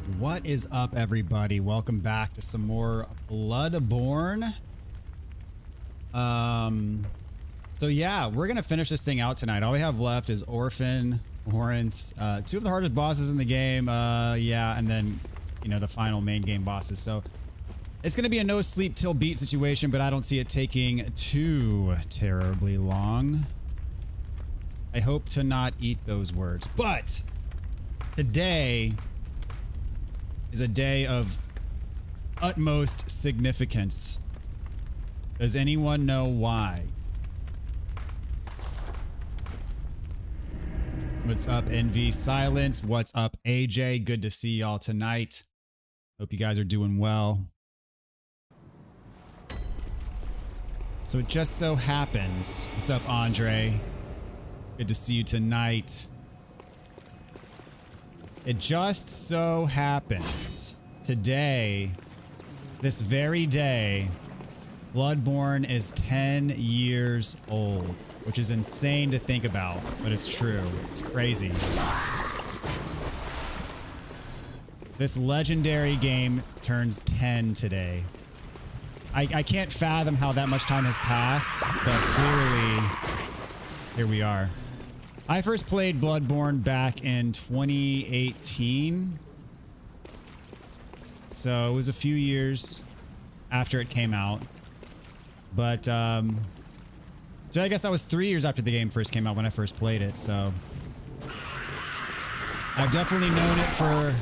What is up, everybody? Welcome back to some more Bloodborne. So yeah, we're gonna finish this thing out tonight. All we have left is Orphan, Warrants, two of the hardest bosses in the game. Yeah, and then, you know, the final main game bosses. So it's gonna be a no sleep till beat situation, but I don't see it taking too terribly long. I hope to not eat those words, but today is a day of utmost significance. Does anyone know why? What's up, Envy Silence? What's up, AJ? Good to see y'all tonight. Hope you guys are doing well. So it just so happens. What's up, Andre? Good to see you tonight. It just so happens today, this very day, Bloodborne is 10 years old, which is insane to think about, but it's true. It's crazy. This legendary game turns 10 today. I can't fathom how that much time has passed, but clearly, here we are. I first played Bloodborne back in 2018. So it was a few years after it came out. But, so I guess that was 3 years after the game first came out when I first played it, so. I've definitely known it for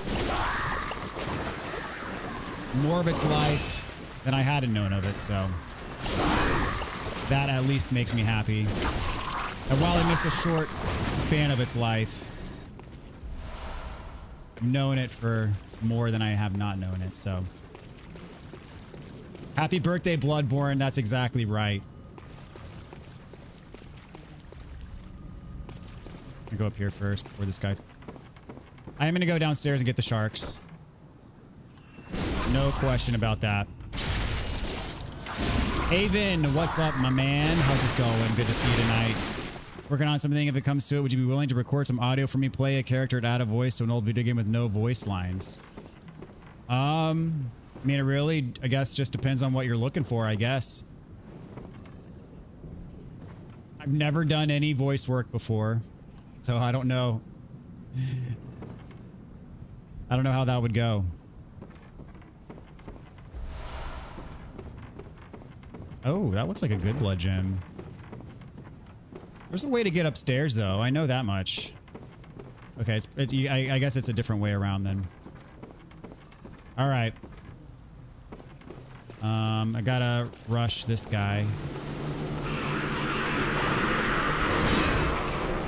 more of its life than I hadn't known of it, so. That at least makes me happy. And while I missed a short span of its life, I've known it for more than I have not known it, so. Happy birthday, Bloodborne. That's exactly right. I'll go up here first before this guy. I am going to go downstairs and get the sharks. No question about that. Haven, what's up, my man? How's it going? Good to see you tonight. Working on something. If it comes to it, would you be willing to record some audio for me? Play a character to add a voice to an old video game with no voice lines. I mean, it really, I guess, just depends on what you're looking for, I guess. I've never done any voice work before, so I don't know. I don't know how that would go. Oh, that looks like a good blood gem. There's a way to get upstairs, though. I know that much. Okay, I guess it's a different way around then. All right. I gotta rush this guy.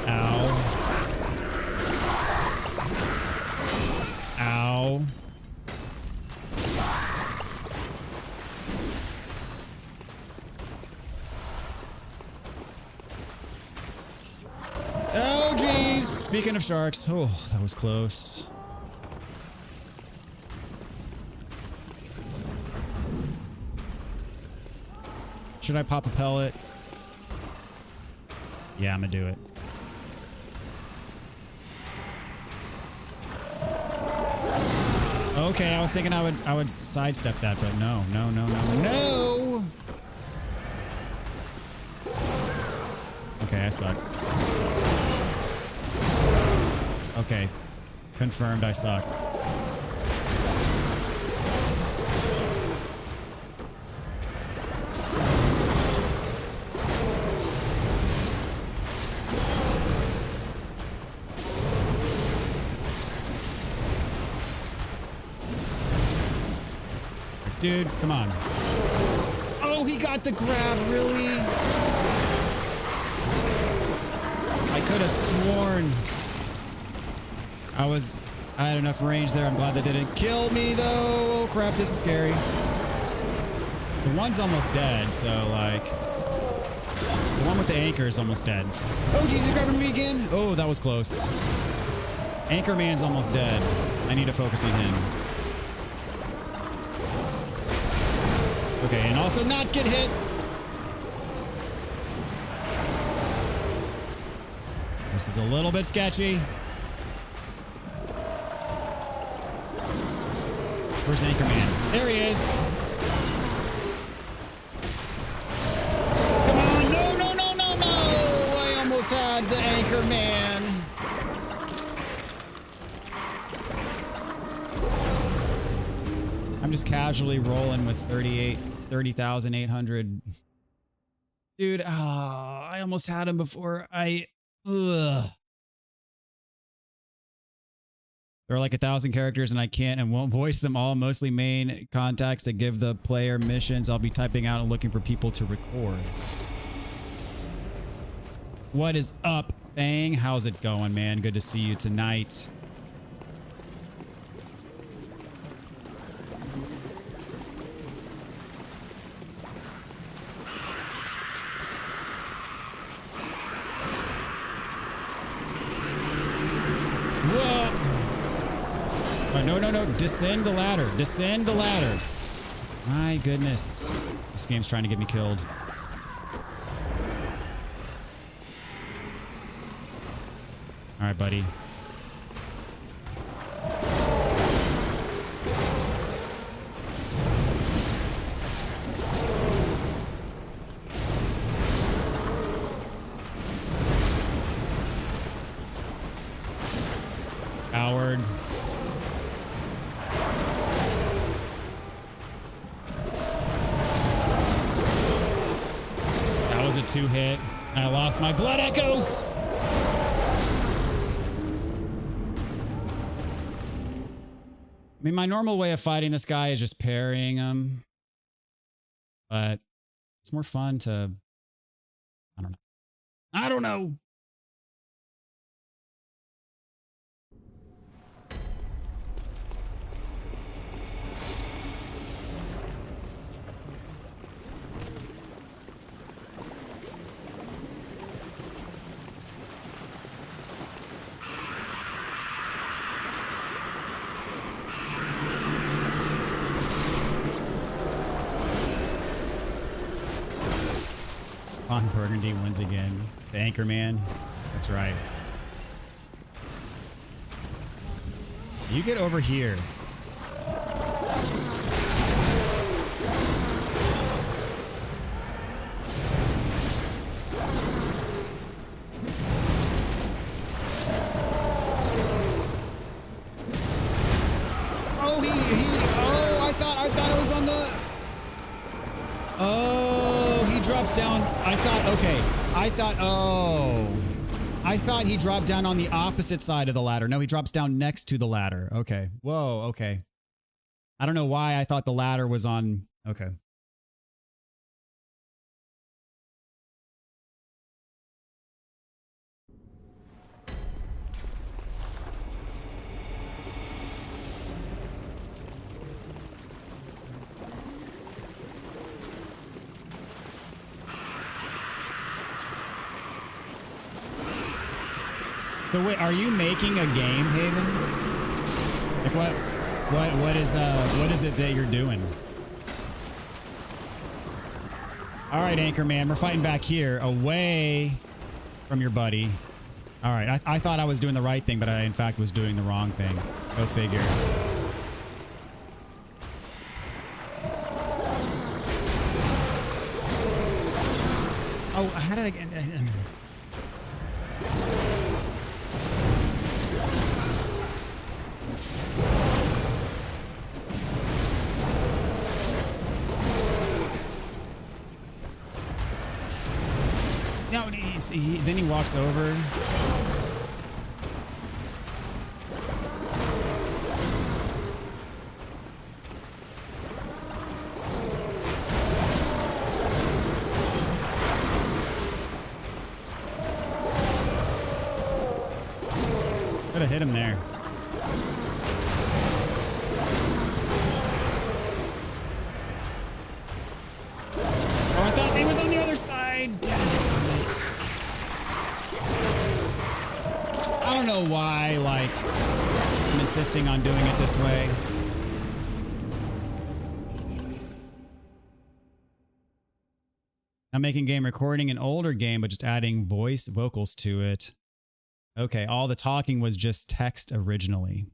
Ow. Ow. Oh, jeez. Speaking of sharks. Oh, that was close. Should I pop a pellet? Yeah, I'm gonna do it. Okay, I was thinking I would sidestep that, but no. Okay, I suck. Okay. Confirmed I suck. Dude, come on. Oh, he got the grab, really? I could have sworn I had enough range there. I'm glad that didn't kill me, though. Oh, crap, this is scary. The one's almost dead, so, like... The one with the anchor is almost dead. Oh, Jesus, grabbing me again? Oh, that was close. Anchorman's almost dead. I need to focus on him. Okay, and also not get hit. This is a little bit sketchy. Where's Anchorman? There he is. Come on. No, no, no, no, no. I almost had the Anchorman. I'm just casually rolling with 30,800. Dude, I almost had him before I... Ugh. There are like 1,000 characters and I can't and won't voice them all. Mostly main contacts that give the player missions. I'll be typing out and looking for people to record. What is up, Bang? How's it going, man? Good to see you tonight. No, no, no. Descend the ladder. Descend the ladder. My goodness. This game's trying to get me killed. All right, buddy. Coward. A 2-hit. I lost my blood echoes. I mean, my normal way of fighting this guy is just parrying him, but it's more fun to, I don't know. I don't know. Ron Burgundy wins again. The Anchorman. That's right. You get over here. Oh, I thought it was on the... Oh, he drops down. I thought he dropped down on the opposite side of the ladder. No, he drops down next to the ladder. Okay. Whoa, okay. I don't know why I thought the ladder was on... Okay. So wait, are you making a game, Haven? Like what is it that you're doing? All right, Anchorman, we're fighting back here, away from your buddy. All right, I thought I was doing the right thing, but I in fact was doing the wrong thing. Go figure. Oh, how did I get... No, then he walks over. Could have hit him there. Oh, I thought he was on the other side. Damn it. I don't know why, like, I'm insisting on doing it this way. I'm making game recording an older game, but just adding voice vocals to it. Okay, all the talking was just text originally.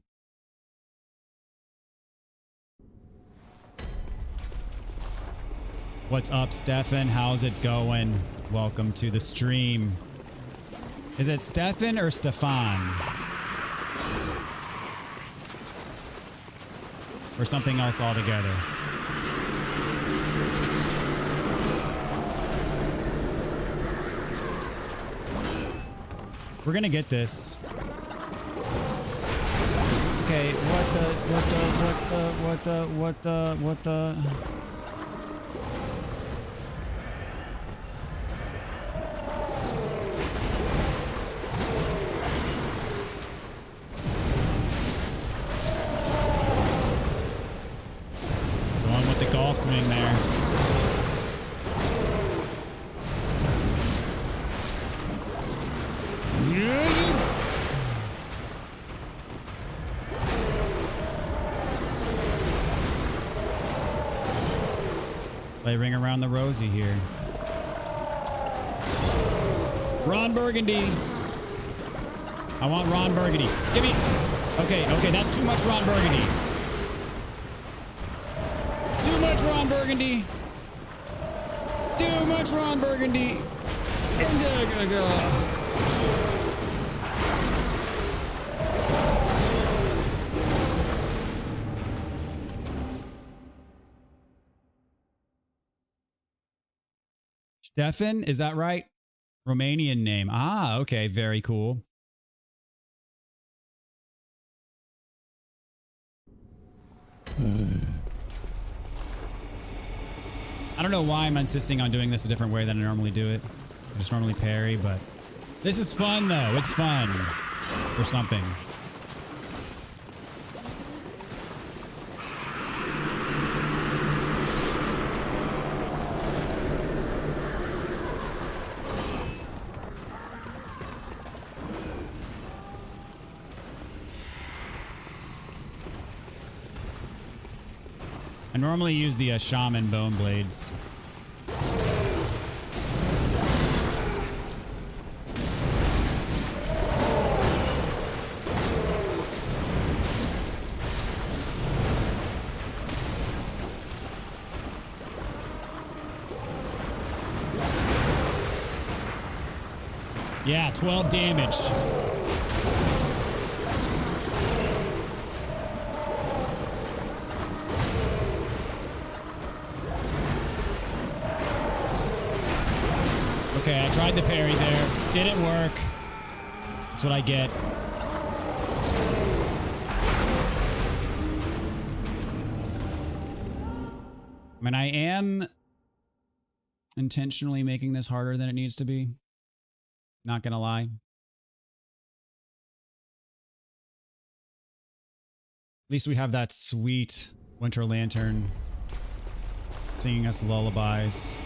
What's up, Stefan? How's it going? Welcome to the stream. Is it Stefan or Stefan? Or something else altogether? We're gonna get this. Okay, what the? Going with the golf swing there. Play Ring Around the Rosie here. Ron Burgundy. I want Ron Burgundy. Give me. Okay, that's too much Ron Burgundy. Too much Ron Burgundy. Too much Ron Burgundy. Stefan, is that right? Romanian name. Ah, okay, very cool. I don't know why I'm insisting on doing this a different way than I normally do it. I just normally parry, but this is fun though. It's fun for something. I normally use the shaman bone blades. Yeah, 12 damage. Okay, I tried the parry there. Didn't work. That's what I get. I mean, I am intentionally making this harder than it needs to be. Not gonna lie. At least we have that sweet winter lantern singing us lullabies.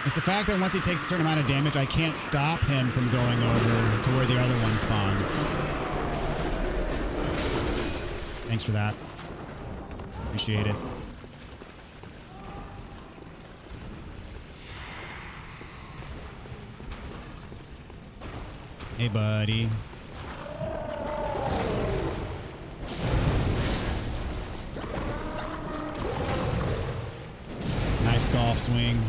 It's the fact that once he takes a certain amount of damage, I can't stop him from going over to where the other one spawns. Thanks for that. Appreciate it. Hey, buddy. Nice golf swing.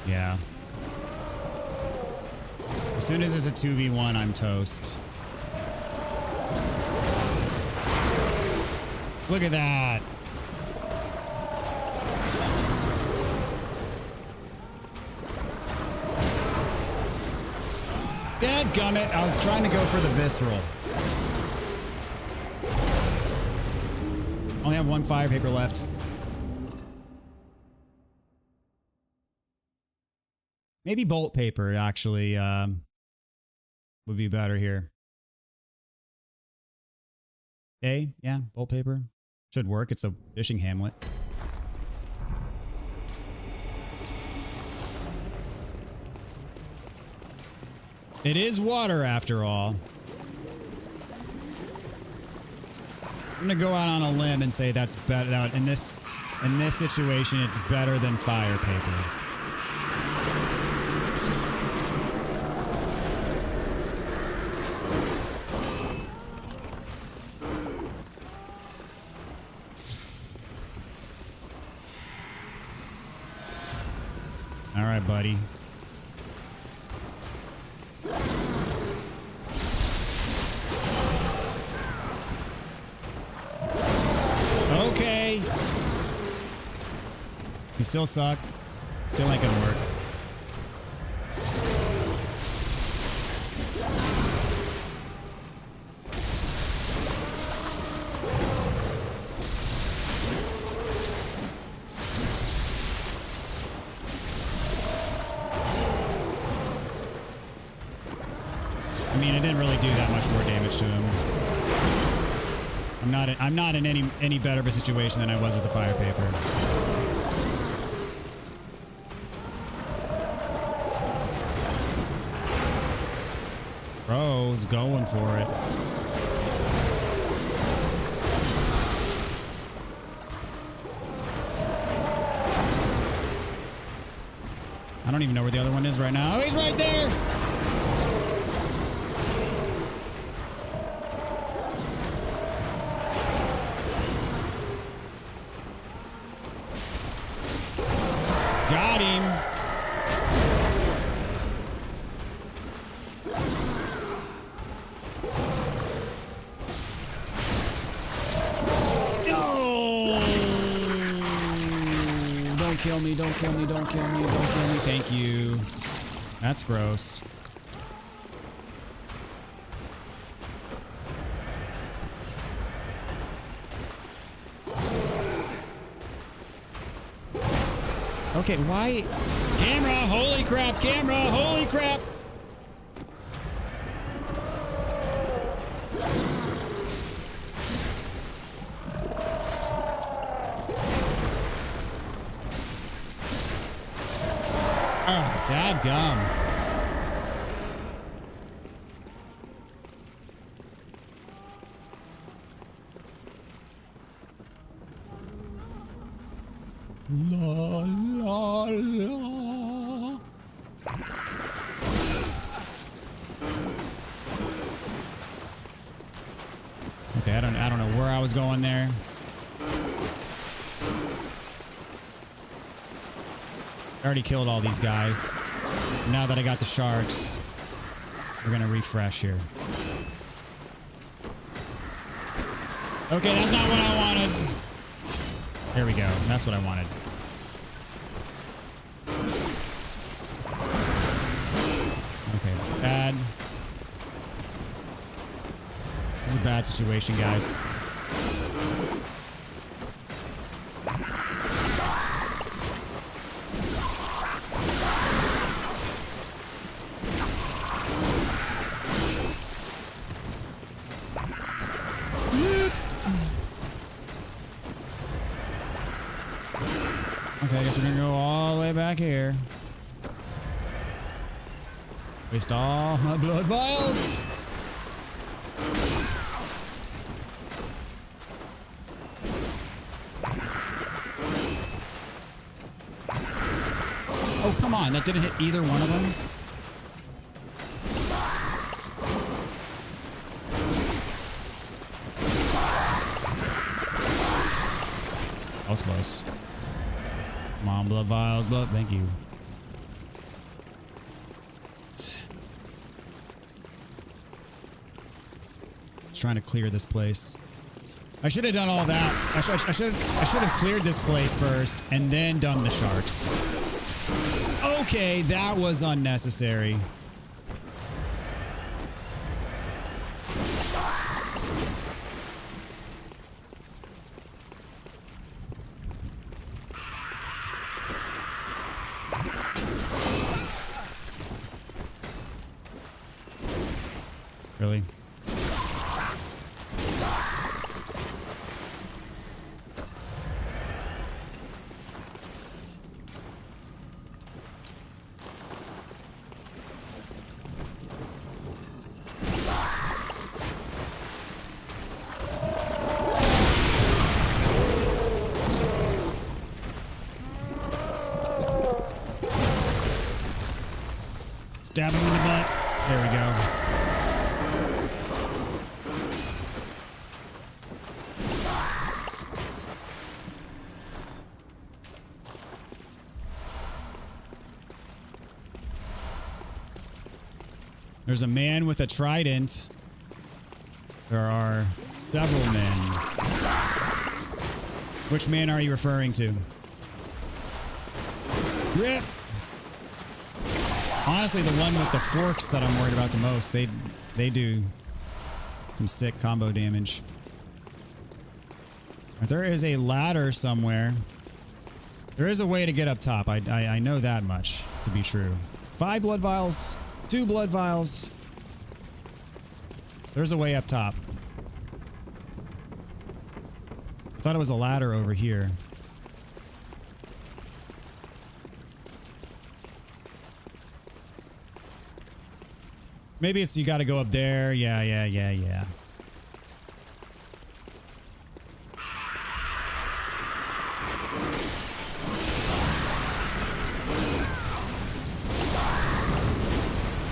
Yeah. As soon as it's a 2v1, I'm toast. Let's look at that. Dadgummit, I was trying to go for the visceral. Only have one fire paper left. Maybe bolt paper actually would be better here. Okay, yeah, bolt paper. Should work. It's a fishing hamlet. It is water after all. I'm gonna go out on a limb and say that's better. In this situation, it's better than fire paper. right, buddy. Okay. You still suck. Still ain't gonna work. I mean, it didn't really do that much more damage to him. I'm not in any better of a situation than I was with the fire paper. Bro's going for it. I don't even know where the other one is right now. Oh, he's right there. Got him. No! Don't kill me, don't kill me, don't kill me, don't kill me. Thank you. That's gross. Okay, why? Camera! Holy crap! Camera! Holy crap! Oh, dadgum. La la la. Okay, I don't know where I was going there. I already killed all these guys. Now that I got the sharks, we're gonna refresh here. Okay, that's not what I wanted. There we go. That's what I wanted. Okay, bad. This is a bad situation, guys. Okay, I guess we're gonna go all the way back here. Waste all my blood vials. Oh, come on. That didn't hit either one of them. That was close. Come on, blood vials, blood. Thank you. Just trying to clear this place. I should have done all that. I should have cleared this place first and then done the sharks. Okay, that was unnecessary. Really? Stab him in the butt. There we go. There's a man with a trident. There are several men. Which man are you referring to? Rip! Honestly, the one with the forks that I'm worried about the most. They do some sick combo damage. There is a ladder somewhere. There is a way to get up top. I know that much to be true. 5 blood vials. 2 blood vials. There's a way up top. I thought it was a ladder over here. Maybe it's you got to go up there. Yeah.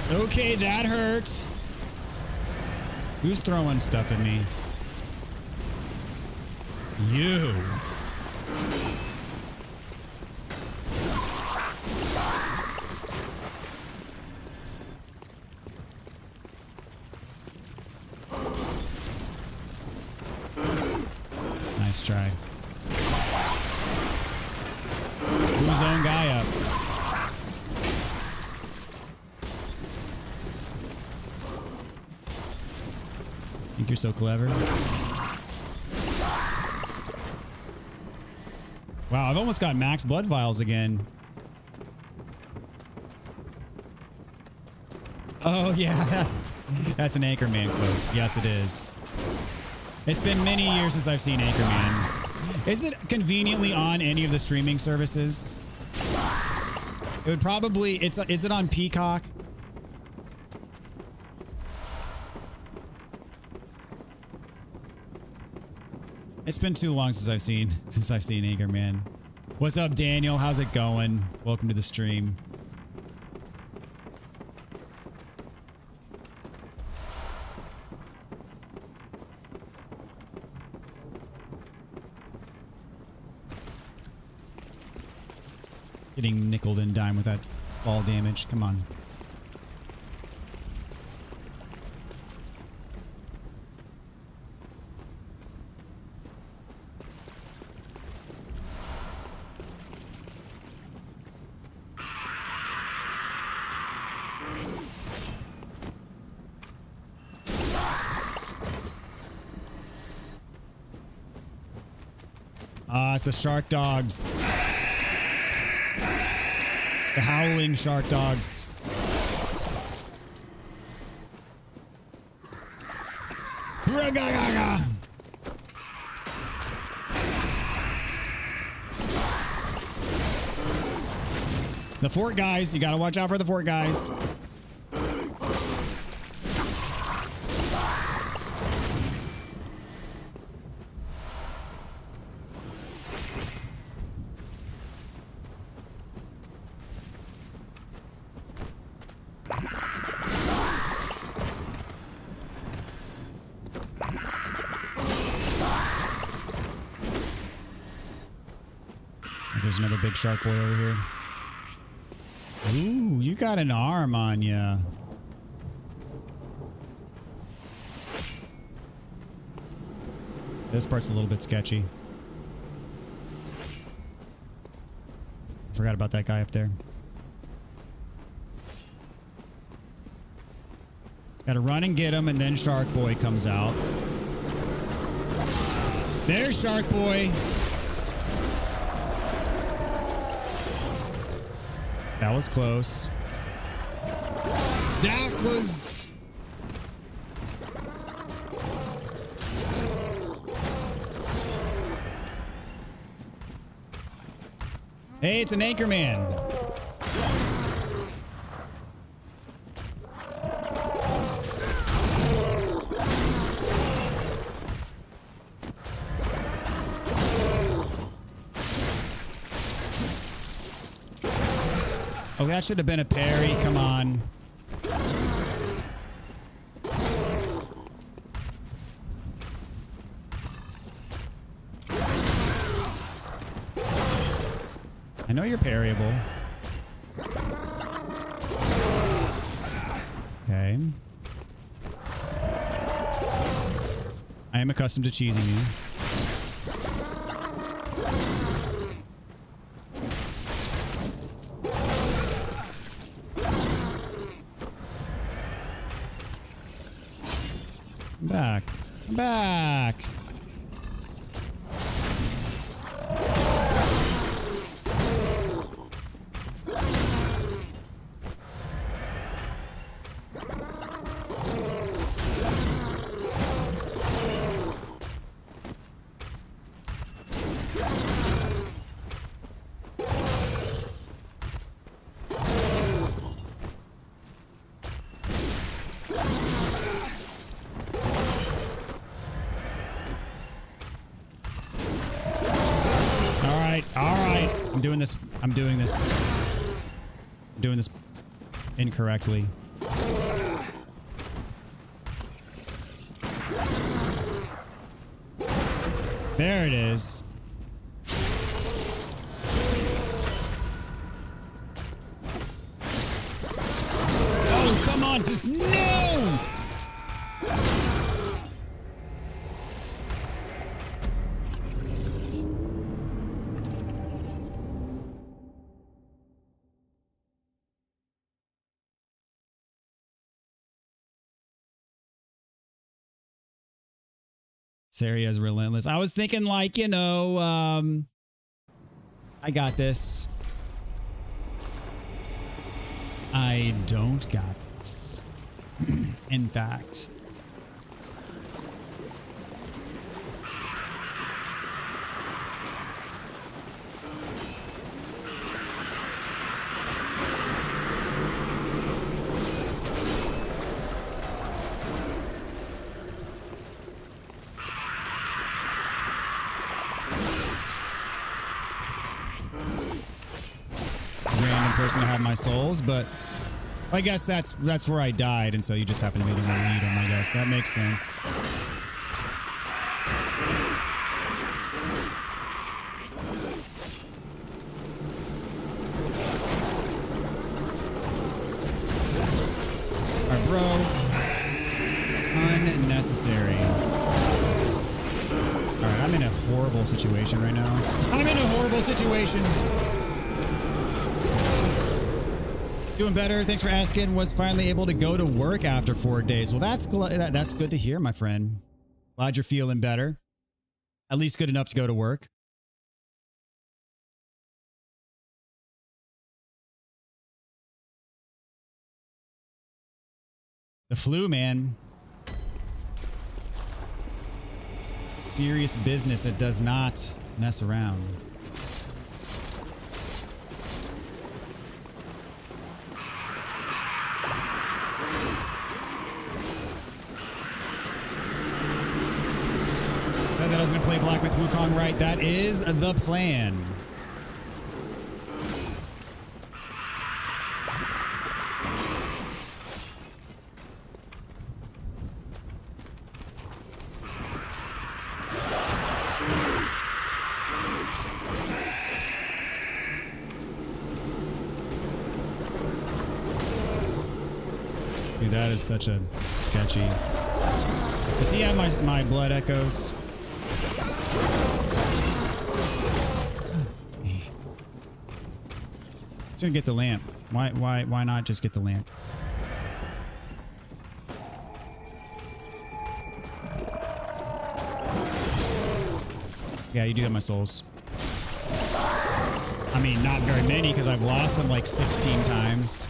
Okay, that hurt. Who's throwing stuff at me? You. Nice try. Blew his own guy up. Think you're so clever? Wow, I've almost got max blood vials again. Oh yeah, that's an Anchorman quote. Yes, it is. It's been many years since I've seen Anchorman. Is it conveniently on any of the streaming services? It would probably. Is it on Peacock? It's been too long since I've seen Anchorman. What's up, Daniel? How's it going? Welcome to the stream. Getting nickeled and dime with that ball damage. Come on. It's the shark dogs. The howling shark dogs. The fort guys, you gotta watch out for the fort guys. There's another big shark boy over here. Ooh, you got an arm on ya. This part's a little bit sketchy. Forgot about that guy up there. Gotta run and get him, and then Shark Boy comes out. There's Shark Boy. That was close. That was... Hey, it's an Anchorman. Oh, that should have been a parry. Come on. I know you're parryable. Okay. I am accustomed to cheesing you. Back. Back. I'm doing this incorrectly. There it is. Oh, come on. No! This area is relentless. I was thinking like, you know, I got this. I don't got this. In fact. Person to have my souls, but I guess that's where I died, and so you just happen to be the one to eat them. I guess that makes sense. All right, bro. Unnecessary. All right, I'm in a horrible situation right now. I'm in a horrible situation. Doing better. Thanks for asking. Was finally able to go to work after 4 days. Well, that's good to hear, my friend. Glad you're feeling better. At least good enough to go to work. The flu, man. Serious business. It does not mess around. Said that I was going to play Black with Wukong, right? That is the plan. Dude, that is such a sketchy. Does he have my blood echoes? It's gonna get the lamp. Why not just get the lamp? Yeah, you do have my souls. I mean, not very many because I've lost them like 16 times.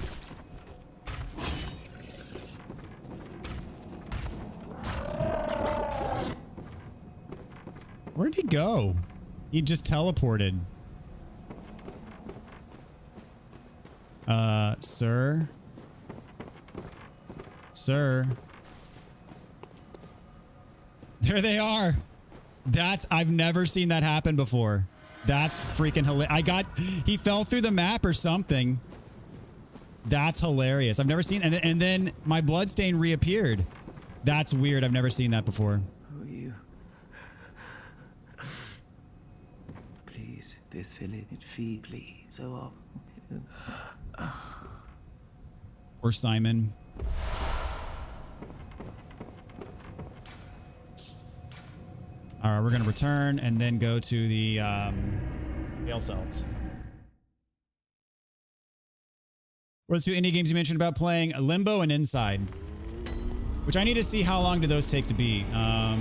Where'd he go? He just teleported. Sir? Sir? There they are. I've never seen that happen before. That's freaking hilarious. He fell through the map or something. That's hilarious. I've never seen, and then my bloodstain reappeared. That's weird. I've never seen that before. Who are you? Please, this village feebly, so Or Simon. All right, we're going to return and then go to the jail cells. What are the two indie games you mentioned about playing? Limbo and Inside. Which I need to see how long do those take to beat. How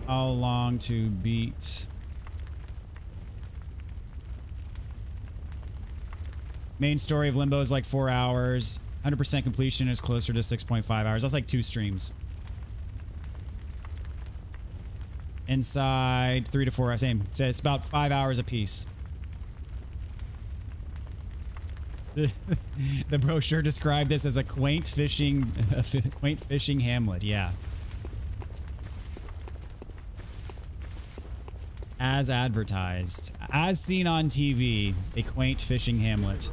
long to beat? Main story of Limbo is like 4 hours. 100% completion is closer to 6.5 hours. That's like 2 streams. Inside 3 to 4 hours. Same. So it's about 5 hours a piece. The brochure described this as a quaint fishing hamlet. Yeah. As advertised. As seen on TV, a quaint fishing hamlet.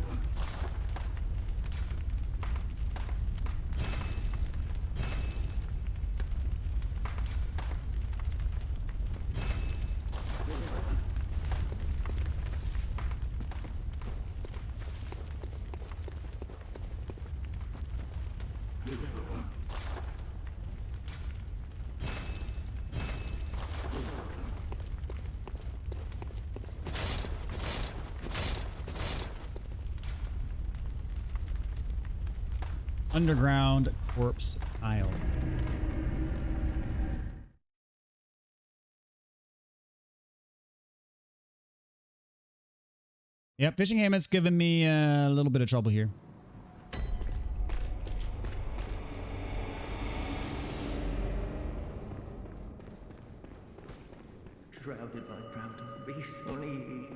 Underground corpse aisle. Yep, fishing hamlet's giving me a little bit of trouble here. Shrouded by proud and be sunny.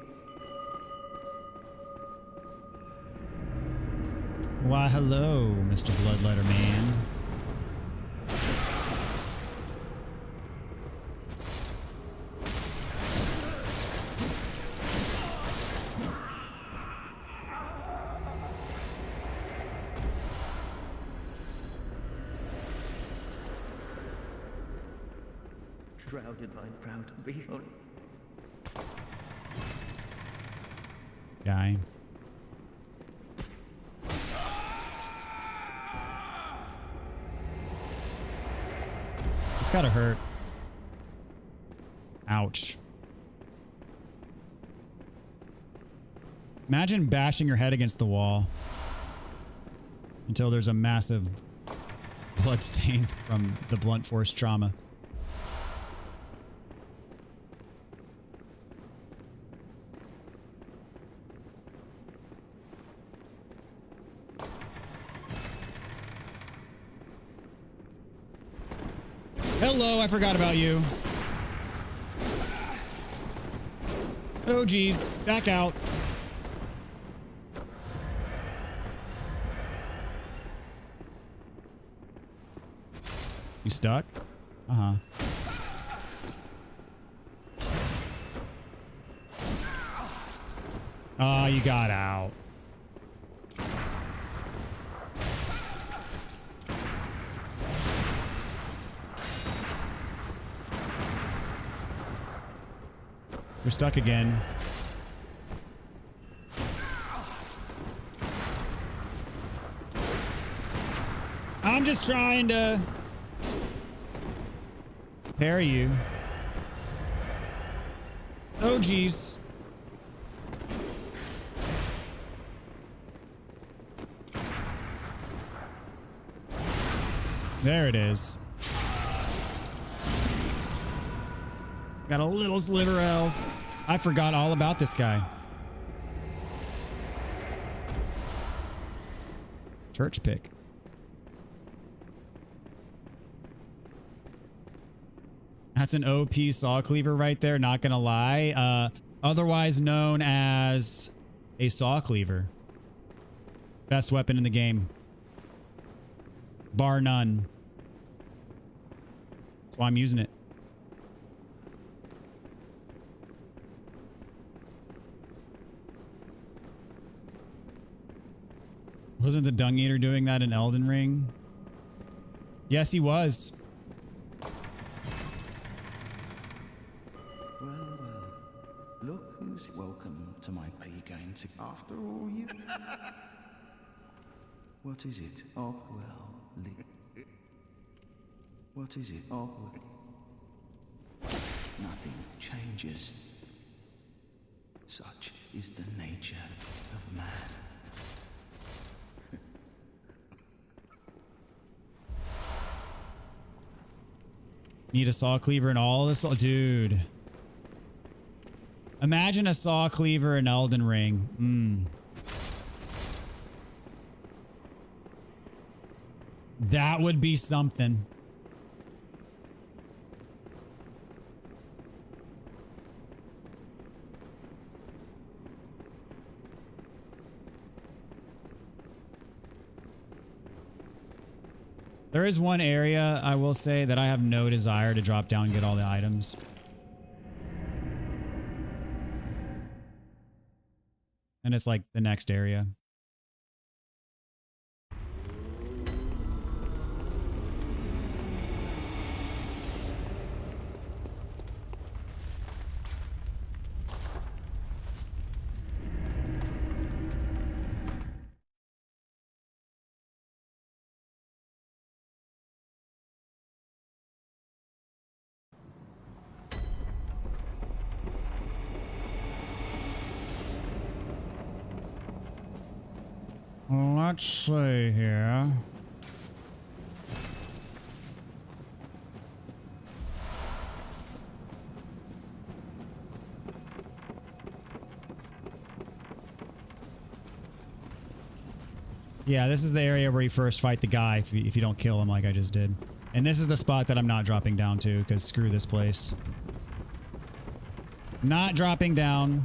Why, hello, Mr. Bloodletter Man. Shrouded by proud and be sunny. Guy. It's gotta hurt. Ouch. Imagine bashing your head against the wall until there's a massive blood stain from the blunt force trauma. Hello, I forgot about you. Oh, geez. Back out. You stuck? Uh-huh. Oh, you got out. We're stuck again. I'm just trying to parry you. Oh, geez. There it is. Got a little sliver of health. I forgot all about this guy. Church pick. That's an OP saw cleaver right there, not gonna lie. Otherwise known as a saw cleaver. Best weapon in the game. Bar none. That's why I'm using it. Wasn't the Dung Eater doing that in Elden Ring? Yes, he was. Well, look who's welcome to my playground after all you. What is it? Oh, well, what is it? Oh, well. nothing changes. Such is the nature of man. Need a saw cleaver and all this. Dude. Imagine a saw cleaver in Elden Ring. That would be something. There is one area, I will say, that I have no desire to drop down and get all the items. And it's like the next area. Let's see here. Yeah, this is the area where you first fight the guy if you don't kill him like I just did. And this is the spot that I'm not dropping down to because screw this place. Not dropping down.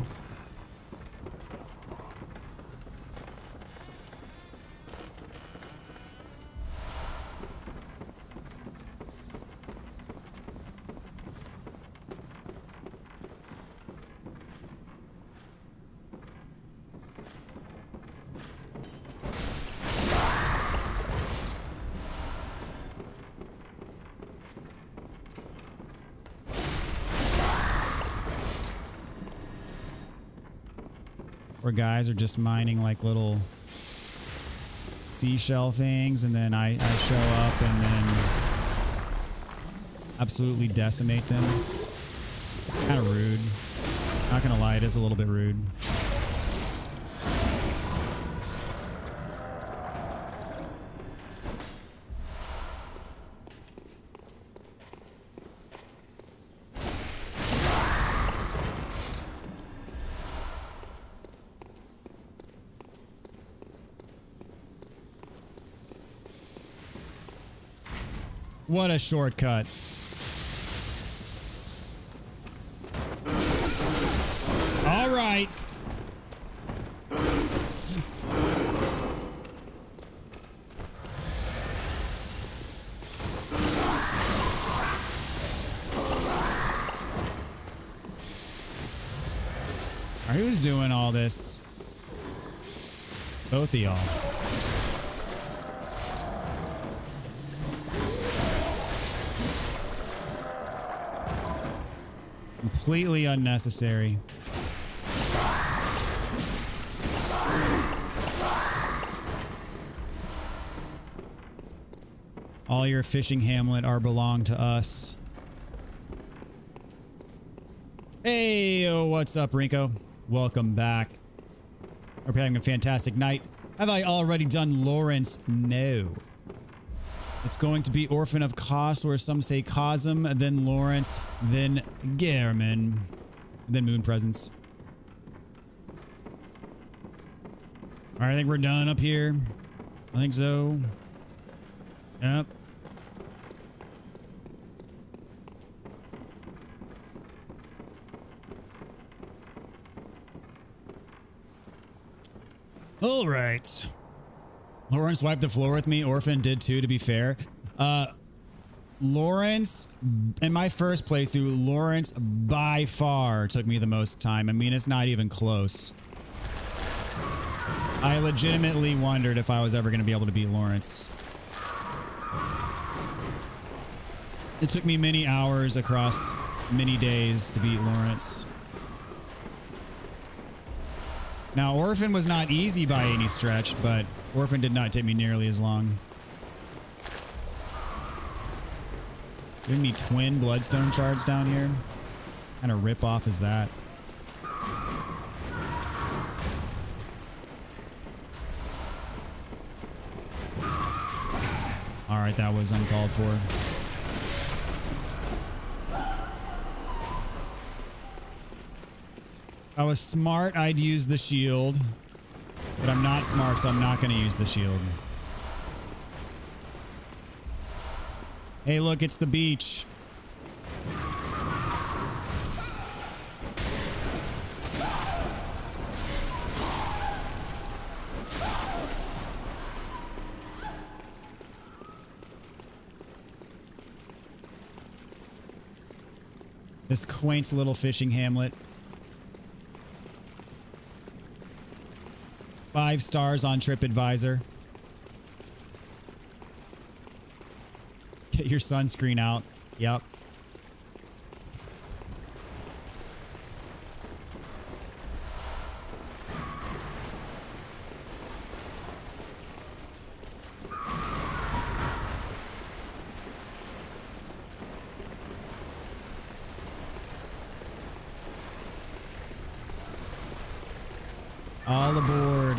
Where guys are just mining like little seashell things, and then I show up and then absolutely decimate them. Kind of rude. Not gonna lie, it is a little bit rude. What a shortcut. All right. Who's doing all this? Both of y'all. Completely unnecessary. All your fishing hamlet are belong to us. Hey, what's up, Rinko? Welcome back. Hope you're having a fantastic night. Have I already done Lawrence? No. It's going to be Orphan of Kos, or some say Cosm, then Lawrence, then Gehrman, then Moon Presence. All right, I think we're done up here. I think so. Yep. All right. Lawrence wiped the floor with me. Orphan did too, to be fair. Lawrence, in my first playthrough, Lawrence by far took me the most time. I mean, it's not even close. I legitimately wondered if I was ever going to be able to beat Lawrence. It took me many hours across many days to beat Lawrence. Now, Orphan was not easy by any stretch, but Orphan did not take me nearly as long. Giving me twin bloodstone shards down here. kind of rip off is that? All right, that was uncalled for. If I was smart, I'd use the shield. But I'm not smart, so I'm not going to use the shield. Hey, look, it's the beach. This quaint little fishing hamlet. 5 stars on TripAdvisor. Get your sunscreen out. Yep. All aboard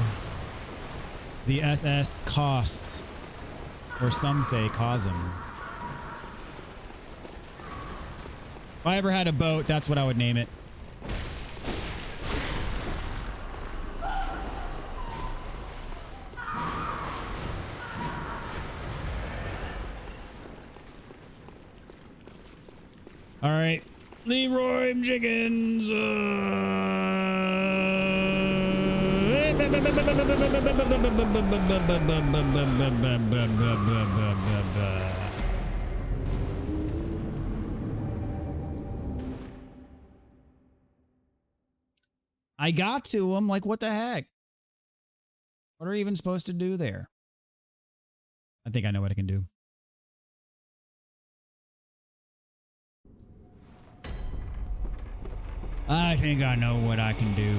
the SS Kos, or some say Cosm. If I ever had a boat, that's what I would name it. All right, Leroy Jiggins. I got to him. Like, what the heck? What are you even supposed to do there? I think I know what I can do. I think I know what I can do.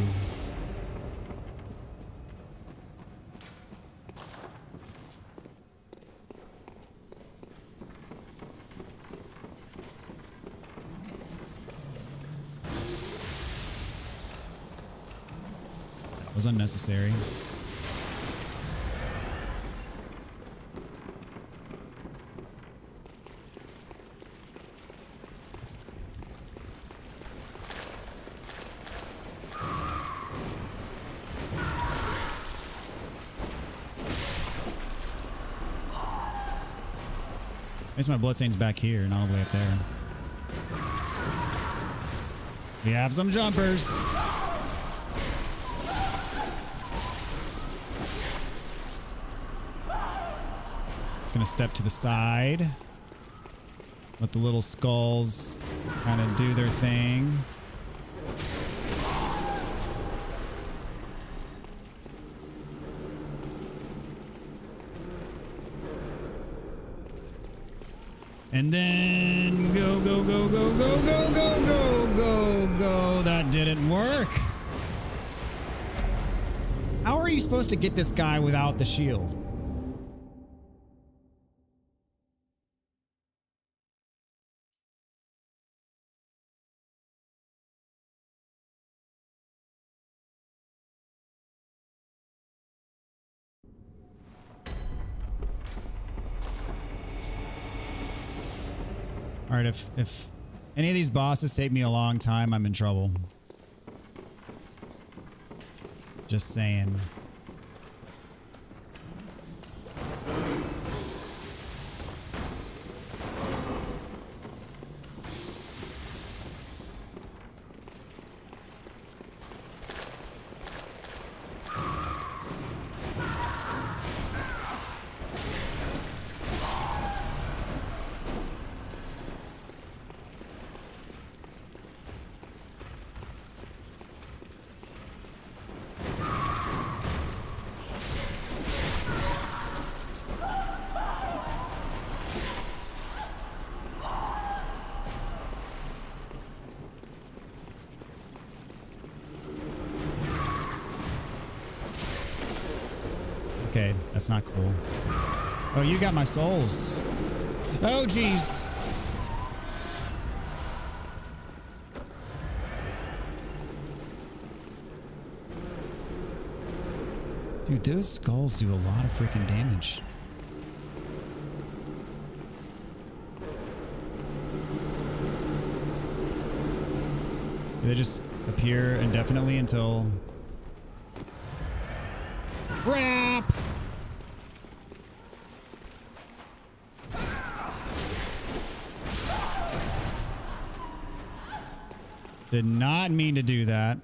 That was unnecessary. I guess my bloodstain's back here, not all the way up there. We have some jumpers. Just gonna step to the side. Let the little skulls kind of do their thing. And then go, go, go, go, go, go, go, go, go, go. That didn't work. How are you supposed to get this guy without the shield? All right, if any of these bosses take me a long time, I'm in trouble. Just saying. Okay, that's not cool. Oh, you got my souls. Oh, jeez. Dude, those skulls do a lot of freaking damage. Do they just appear indefinitely until... Crap! Did not mean to do that.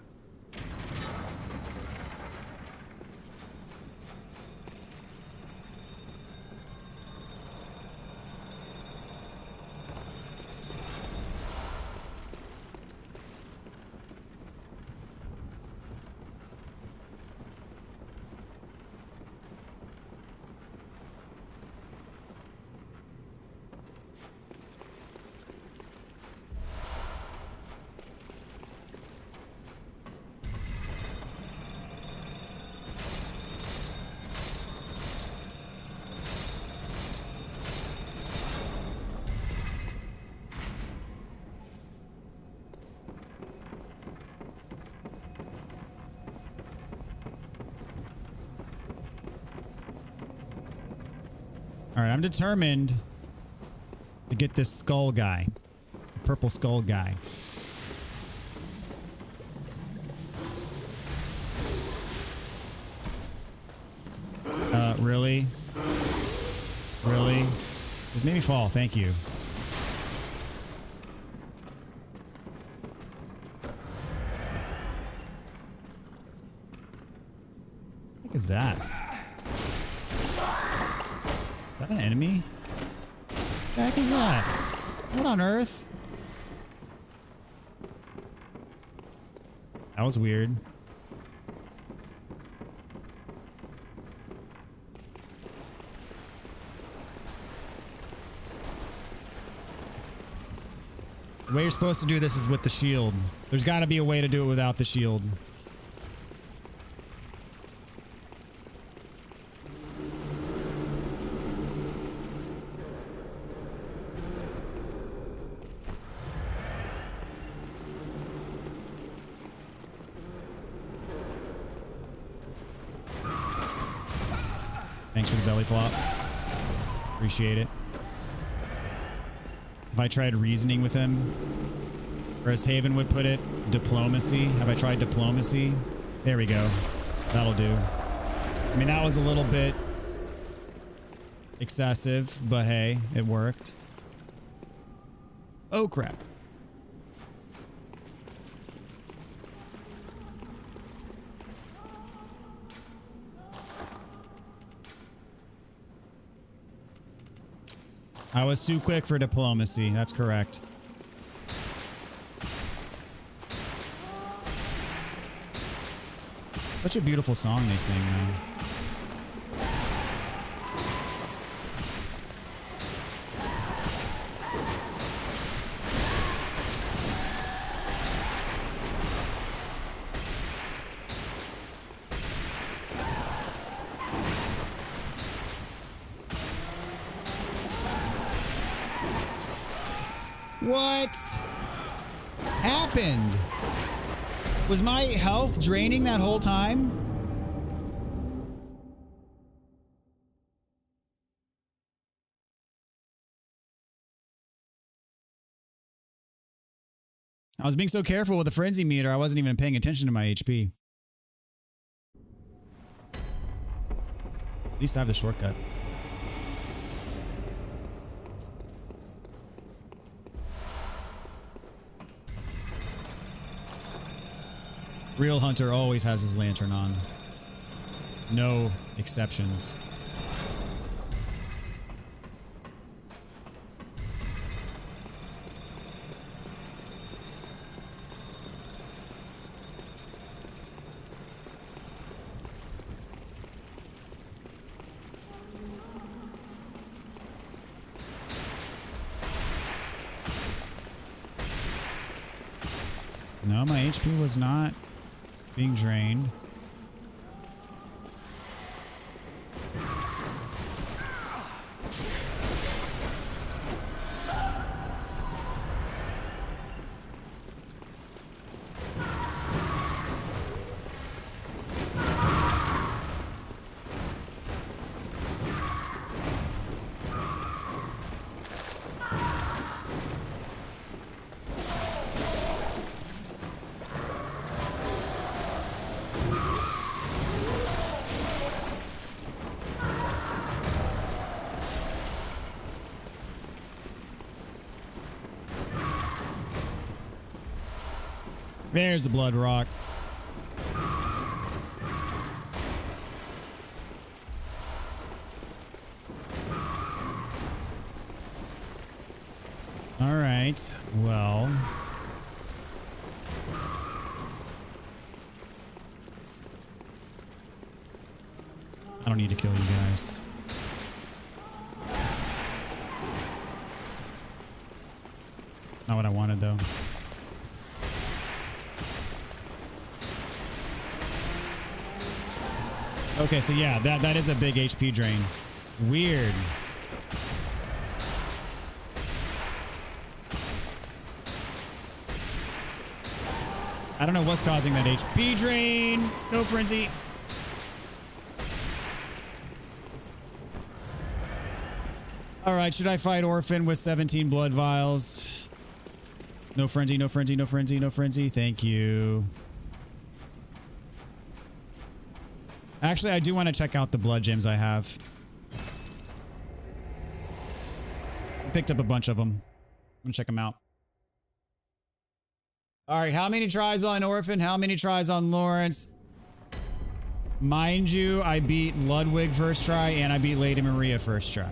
All right, I'm determined to get this skull guy, the purple skull guy. Really? Really? Just made me fall. Thank you. What is that? Is that an enemy? What the heck is that? What on earth? That was weird. The way you're supposed to do this is with the shield. There's got to be a way to do it without the shield. Thanks for the belly flop. Appreciate it. Have I tried reasoning with him? Or as Haven would put it, diplomacy. Have I tried diplomacy? There we go. That'll do. I mean, that was a little bit excessive, but hey, it worked. Oh, crap. I was too quick for diplomacy. That's correct. Such a beautiful song they sing, though. What happened? Was my health draining that whole time? I was being so careful with the frenzy meter, I wasn't even paying attention to my HP. At least I have the shortcut. Real hunter always has his lantern on. No exceptions. No, my HP was not being drained. There's the blood rock. All right. Well. I don't need to kill you guys. Not what I wanted, though. Okay, so yeah, that is a big HP drain. Weird. I don't know what's causing that HP drain. No frenzy. All right, should I fight Orphan with 17 blood vials? No frenzy, no frenzy, no frenzy, no frenzy. Thank you. Actually, I do want to check out the blood gems I have. I picked up a bunch of them. I'm gonna check them out. All right, how many tries on Orphan? How many tries on Lawrence? Mind you, I beat Ludwig first try and I beat Lady Maria first try.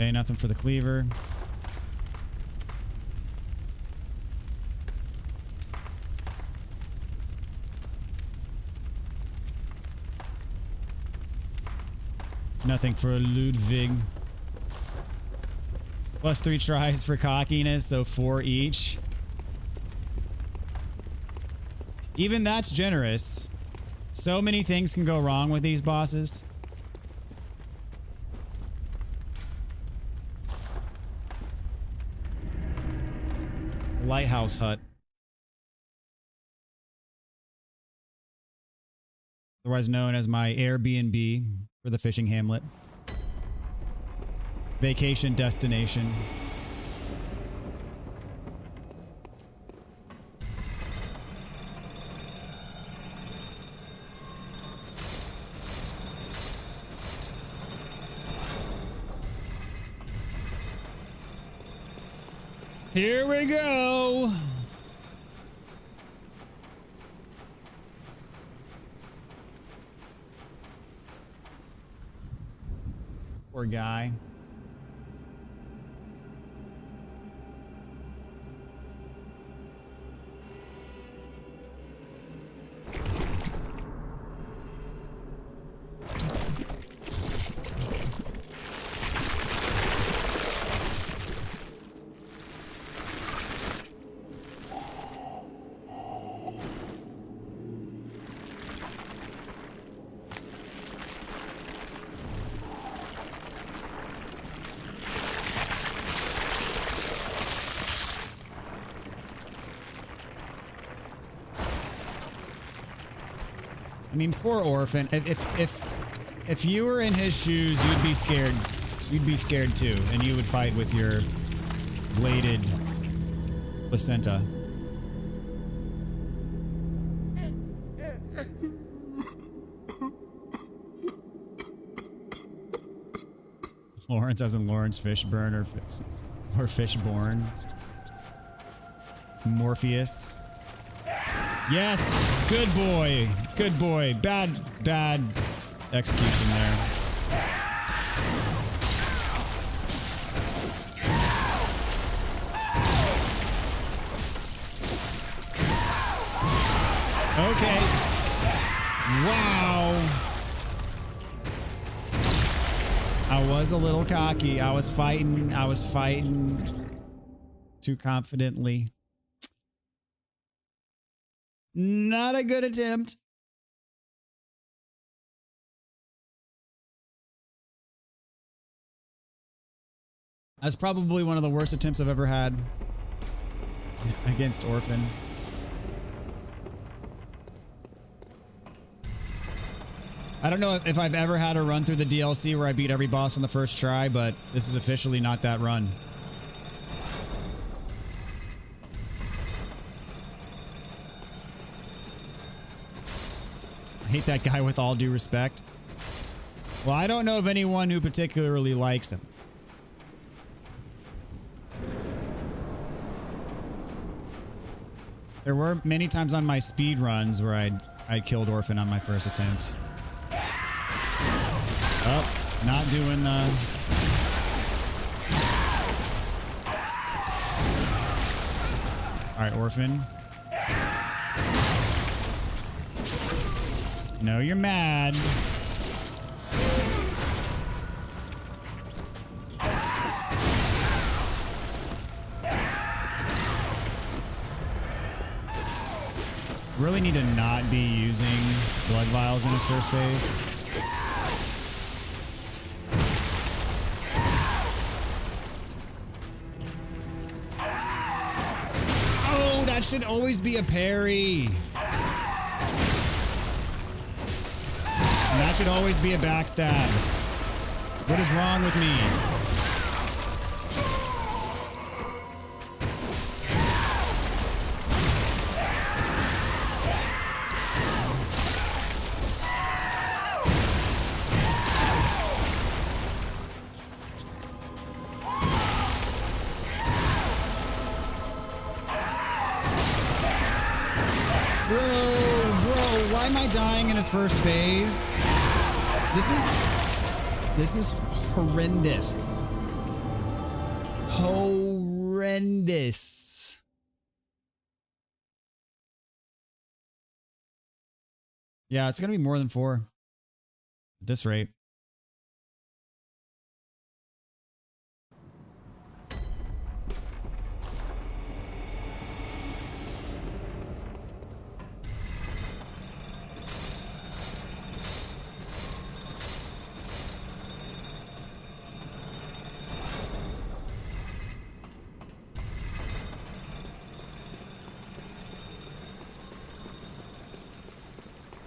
Okay, nothing for the cleaver. Nothing for Ludwig. Plus 3 tries for cockiness, so 4 each. Even that's generous. So many things can go wrong with these bosses. Lighthouse hut. Otherwise known as my Airbnb for the fishing hamlet. Vacation destination. Here we go. Poor guy. I mean, poor Orphan. If you were in his shoes, you'd be scared. You'd be scared too, and you would fight with your bladed placenta. Lawrence as in Lawrence Fishburne or Fishborn. Morpheus. Yes, good boy. Good boy. Bad execution there. Okay. Wow. I was a little cocky. I was fighting too confidently. Not a good attempt. That's probably one of the worst attempts I've ever had against Orphan. I don't know if I've ever had a run through the DLC where I beat every boss on the first try, but this is officially not that run. I hate that guy with all due respect. Well, I don't know of anyone who particularly likes him. There were many times on my speed runs where I killed Orphan on my first attempt. Oh, not doing the... Alright, Orphan. No, you're mad. Really need to not be using blood vials in his first phase. Oh, that should always be a parry. And that should always be a backstab. What is wrong with me? First phase. This is horrendous. Horrendous. Yeah, it's gonna be more than 4 at this rate.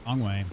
Long way.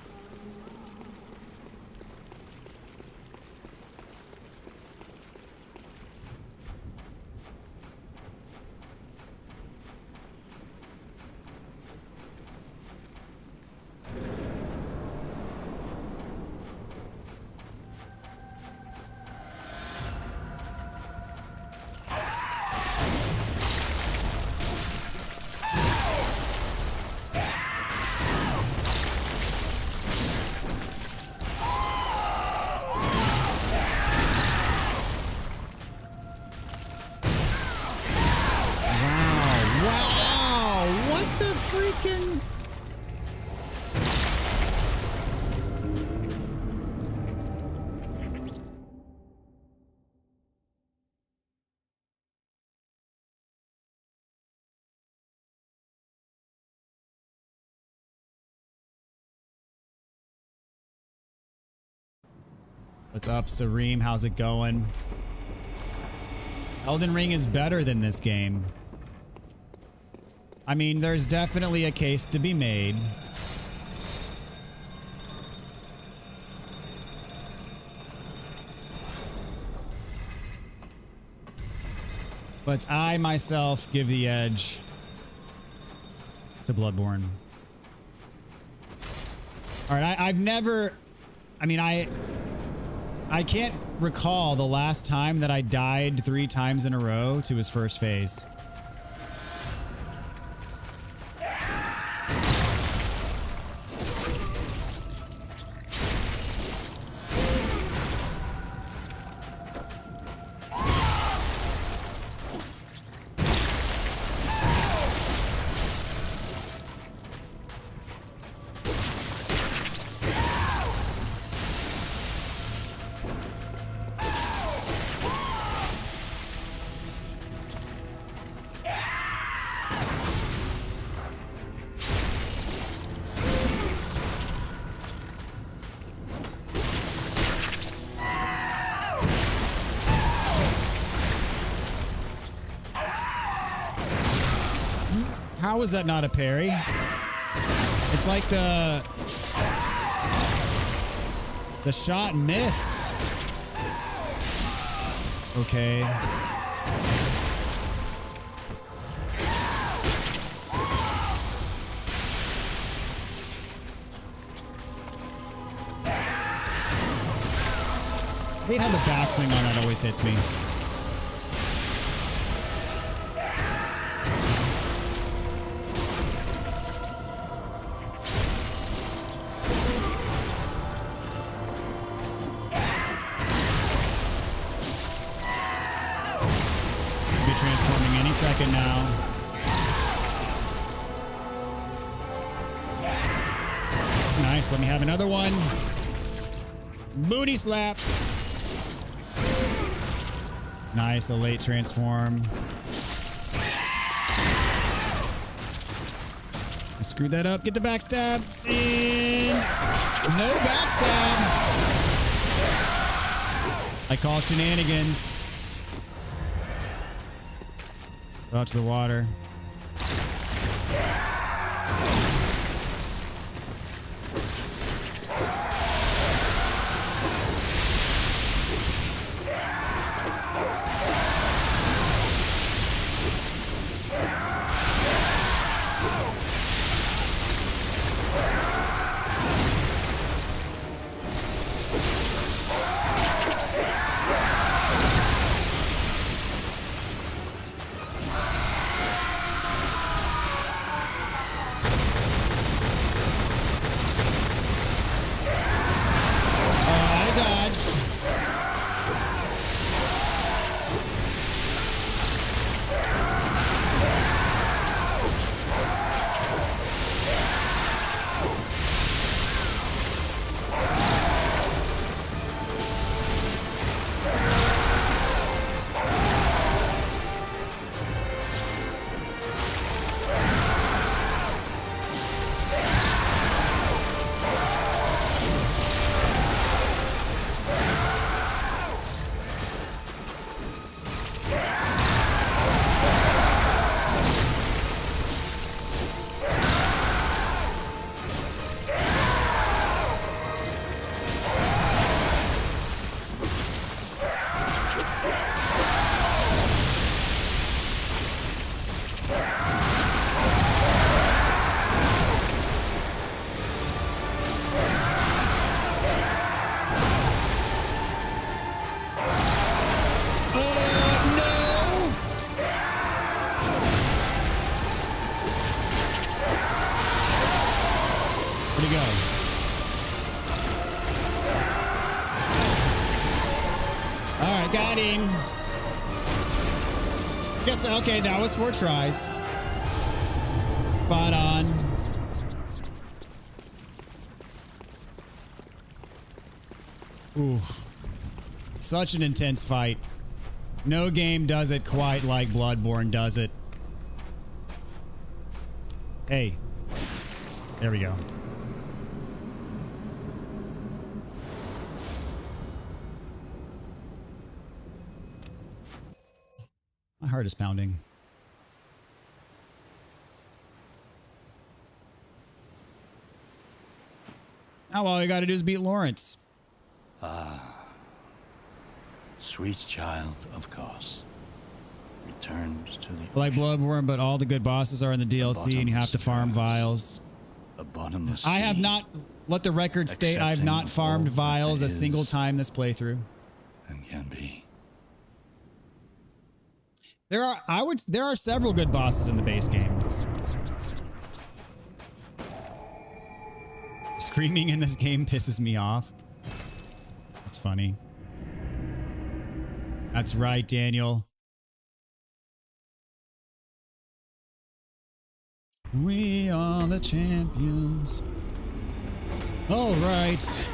What's up, Sareem? How's it going? Elden Ring is better than this game. I mean, there's definitely a case to be made. But I myself give the edge to Bloodborne. All right, I've never... I mean, I can't recall the last time that I died 3 times in a row to his first phase. How is that not a parry? It's like the shot missed. Okay. I hate how the backswing on that always hits me. Be transforming any second now. Nice, let me have another one. Booty slap. Nice, a late transform. Screw that up. Get the backstab. And no backstab. I call shenanigans. Out to the water. Where'd he go? All right, got him. I guess, okay, that was 4 tries. Spot on. Oof. Such an intense fight. No game does it quite like Bloodborne does it. Hey. There we go. My heart is pounding. Now all you gotta do is beat Lawrence. Sweet child of course returns to the Like Bloodborne, but all the good bosses are in the DLC and you have to farm vials. a bottomless I have sea, not, let the record state, I have not accepting farmed all that vials a is single time this playthrough. and can be. There are several good bosses in the base game. Screaming in this game pisses me off. That's funny. That's right, Daniel. We are the champions. All right.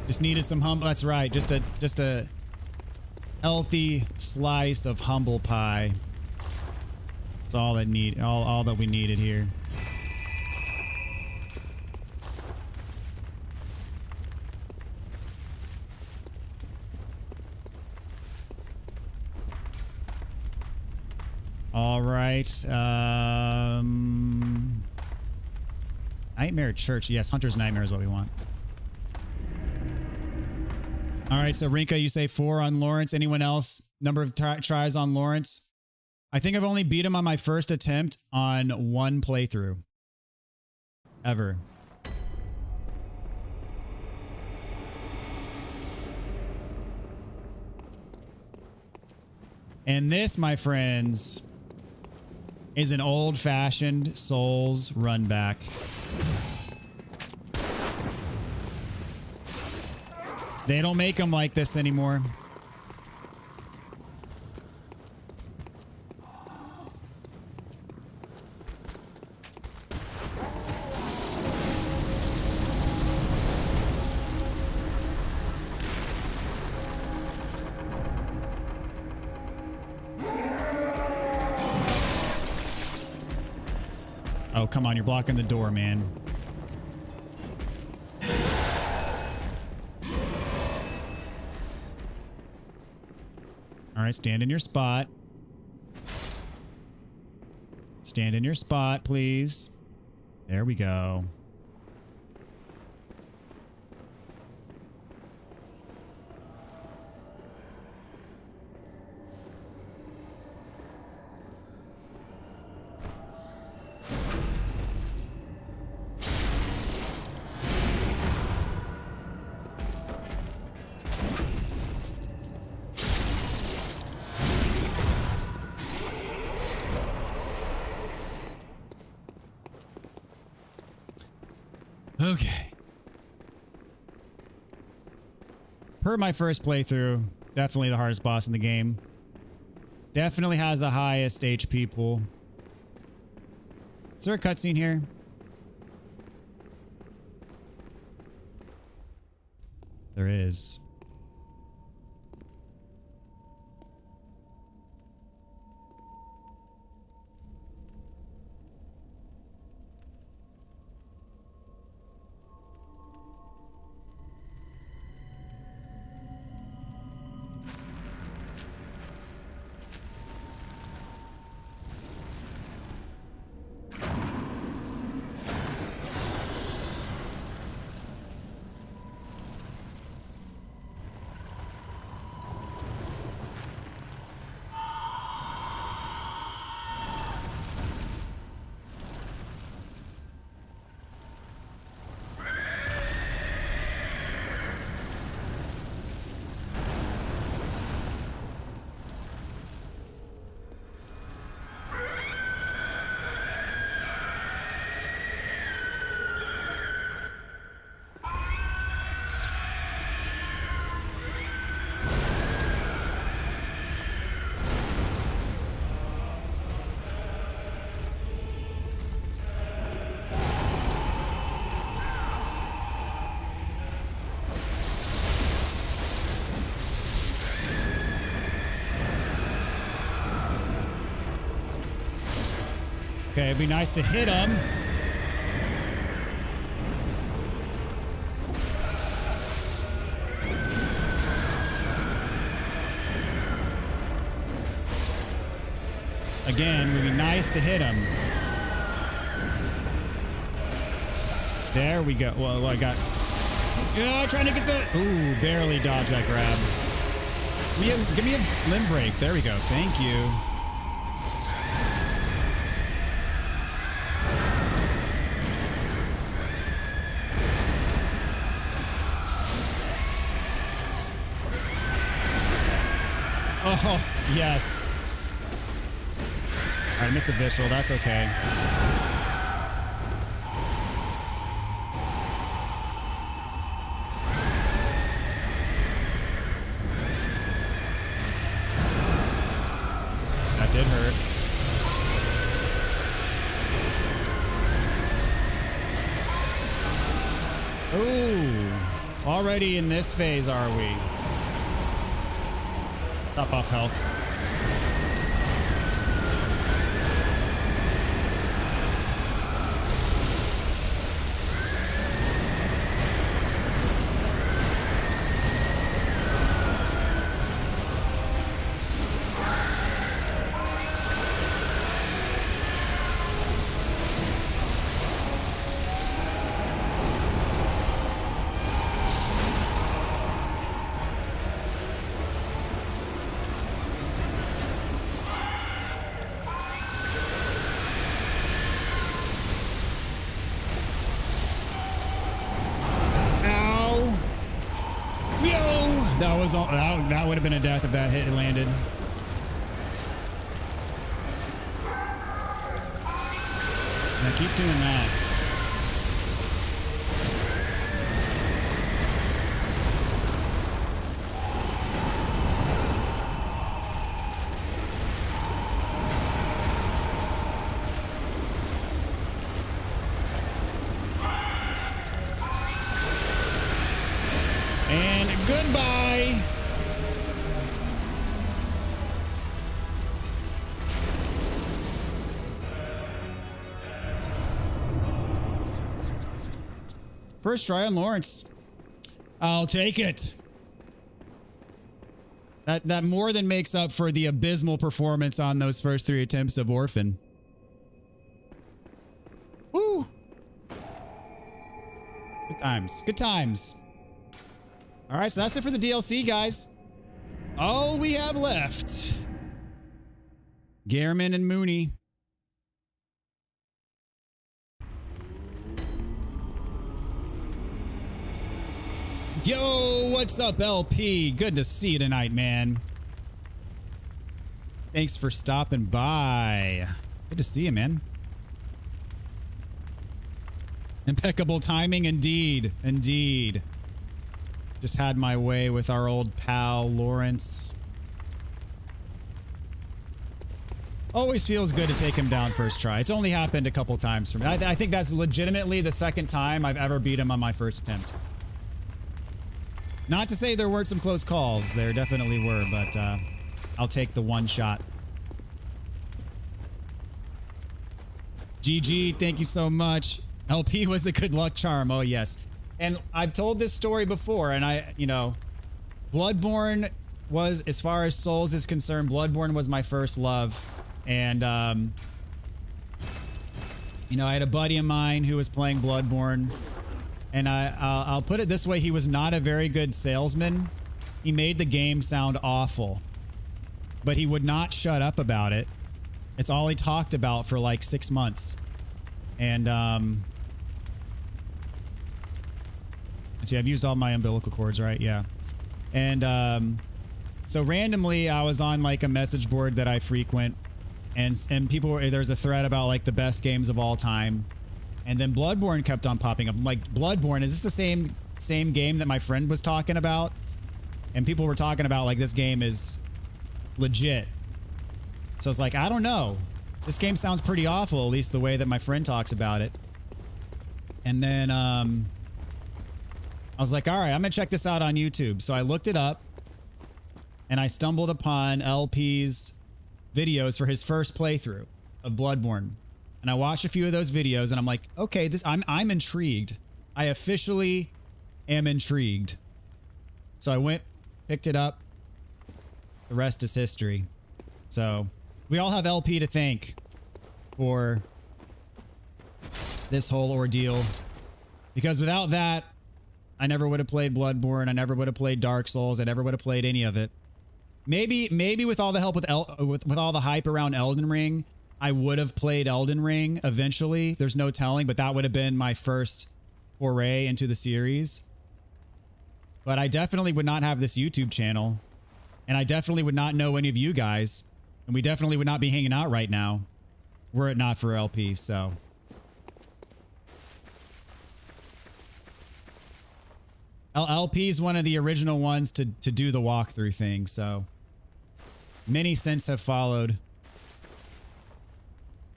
Just needed some humble. That's right. Just a healthy slice of humble pie. That's all that all that we needed here. All right. Nightmare Church. Yes, Hunter's Nightmare is what we want. All right, so Rinka, you say 4 on Lawrence. Anyone else? Number of tries on Lawrence? I think I've only beat him on my first attempt on 1 playthrough. Ever. And this, my friends, is an old-fashioned Souls run back. They don't make them like this anymore. Oh, come on, you're blocking the door, man. All right, stand in your spot. Stand in your spot, please. There we go. Okay. Per my first playthrough, definitely the hardest boss in the game. Definitely has the highest HP pool. Is there a cutscene here? There is. Okay, it'd be nice to hit him. Again, it would be nice to hit him. There we go. Well, I got... Yeah, trying to get the... Ooh, barely dodge that grab. Give me a limb break. There we go. Thank you. Oh, yes. All right, I missed the visceral. That's okay. That did hurt. Ooh. Already in this phase, are we? Top off health. That was all. That would have been a death if that hit landed. Now keep doing that. And goodbye. First try on Lawrence. I'll take it. That more than makes up for the abysmal performance on those first 3 attempts of Orphan. Woo! Good times. Good times. All right, so that's it for the DLC, guys. All we have left. Gehrman and Mooney. Yo, what's up, LP? Good to see you tonight, man. Thanks for stopping by. Good to see you, man. Impeccable timing, indeed. Indeed. Just had my way with our old pal, Lawrence. Always feels good to take him down first try. It's only happened a couple times for me. I think that's legitimately the second time I've ever beat him on my first attempt. Not to say there weren't some close calls. There definitely were, but I'll take the one shot. GG, thank you so much. LP was a good luck charm. Oh, yes. And I've told this story before, and you know, Bloodborne was, as far as Souls is concerned, Bloodborne was my first love. And, you know, I had a buddy of mine who was playing Bloodborne. And I'll put it this way, he was not a very good salesman. He made the game sound awful. But he would not shut up about it. It's all he talked about for like 6 months. And, let's see, I've used all my umbilical cords, right? Yeah. And, so randomly I was on like a message board that I frequent. And people were, there's a thread about like the best games of all time. And then Bloodborne kept on popping up. I'm like, Bloodborne, is this the same game that my friend was talking about? And people were talking about like this game is legit. So I was like, I don't know. This game sounds pretty awful, at least the way that my friend talks about it. And then I was like, all right, I'm gonna check this out on YouTube. So I looked it up and I stumbled upon LP's videos for his first playthrough of Bloodborne. And I watched a few of those videos and I'm like, okay, I'm intrigued. I officially am intrigued. So I went, picked it up. The rest is history. So we all have LP to thank for this whole ordeal. Because without that, I never would have played Bloodborne. I never would have played Dark Souls. I never would have played any of it. Maybe with all the help with all the hype around Elden Ring, I would have played Elden Ring eventually. There's no telling, but that would have been my first foray into the series. But I definitely would not have this YouTube channel. And I definitely would not know any of you guys. And we definitely would not be hanging out right now were it not for LP, so. LP's one of the original ones to do the walkthrough thing, so. Many since have followed.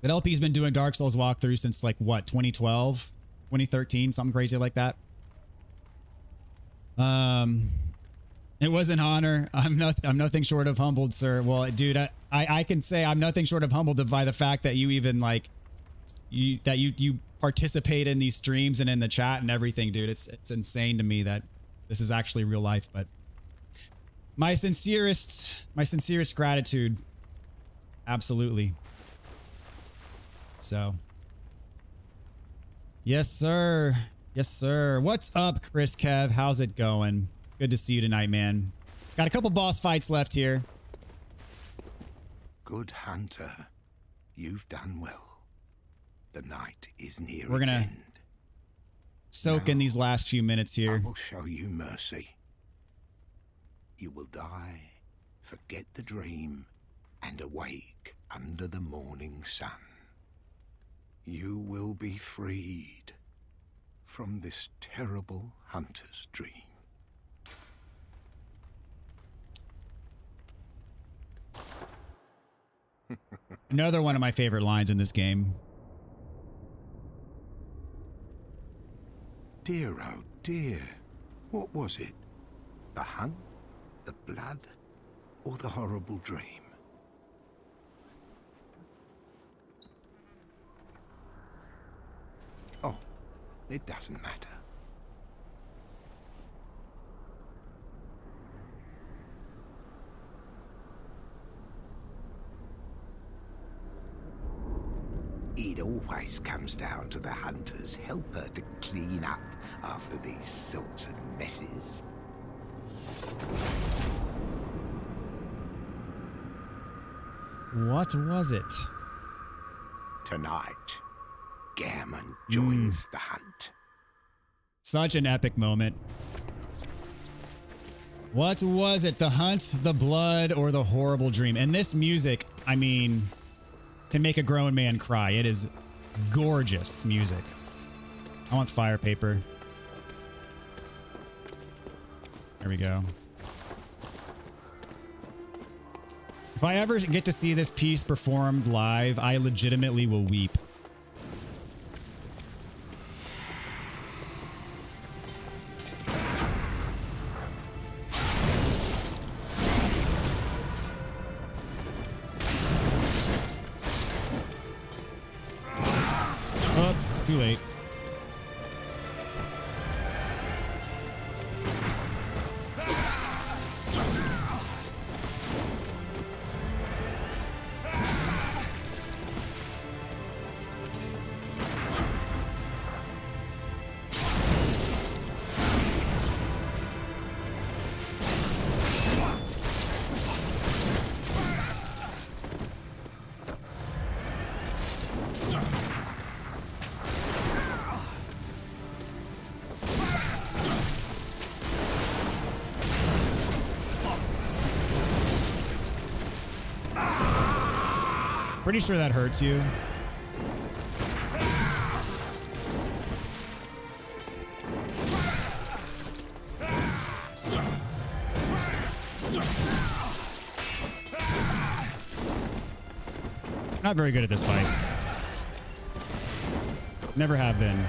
But LP's been doing Dark Souls walkthrough since like what, 2012, 2013, something crazy like that. It was an honor. I'm nothing short of humbled, sir. Well, dude, I can say I'm nothing short of humbled by the fact that you even like you participate in these streams and in the chat and everything, dude. It's insane to me that this is actually real life, but my sincerest gratitude. Absolutely. So, yes, sir. Yes, sir. What's up, Chris Kev? How's it going? Good to see you tonight, man. Got a couple boss fights left here. Good hunter. You've done well. The night is near We're its gonna end. soak in these last few minutes I here. will show you mercy. You will die, forget the dream, and awake under the morning sun. You will be freed from this terrible hunter's dream. Another one of my favorite lines in this game. Dear, oh dear, what was it? The hunt, the blood, or the horrible dream? Oh, it doesn't matter. It always comes down to the hunter's helper to clean up after these sorts of messes. What was it? Tonight, Gammon joins the hunt. Such an epic moment. What was it? The hunt, the blood, or the horrible dream? And this music, I mean, can make a grown man cry. It is gorgeous music. I want fire paper. There we go. If I ever get to see this piece performed live, I legitimately will weep. Too late. Pretty sure that hurts you. Not very good at this fight. Never have been.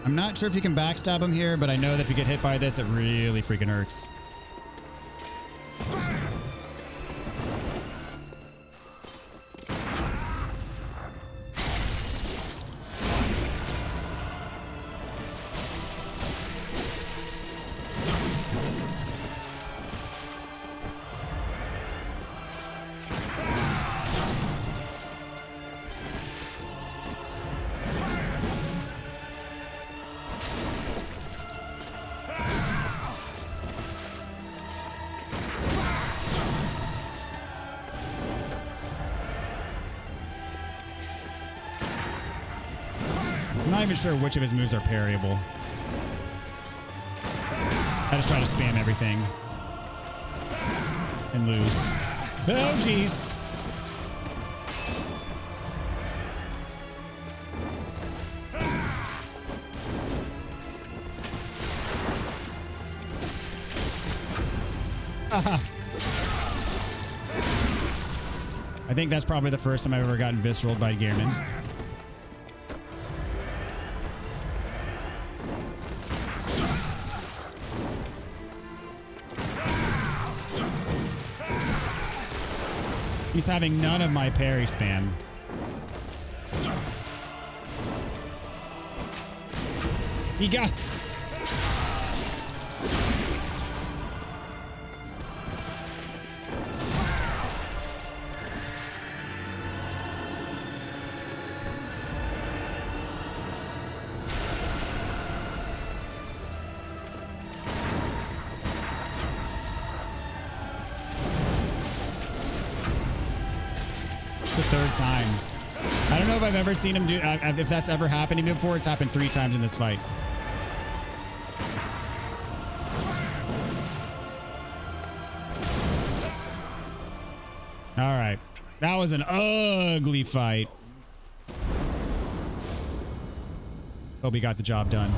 I'm not sure if you can backstab him here, but I know that if you get hit by this, it really freaking hurts. I'm not even sure which of his moves are parryable. I just try to spam everything and lose. Oh, jeez. I think that's probably the first time I've ever gotten visceraled by Yharnam. He's having none of my parry spam. He got... a third time. I don't know if I've ever seen him do, if that's ever happened to me before. It's happened 3 times in this fight. All right. That was an ugly fight. Hope we got the job done.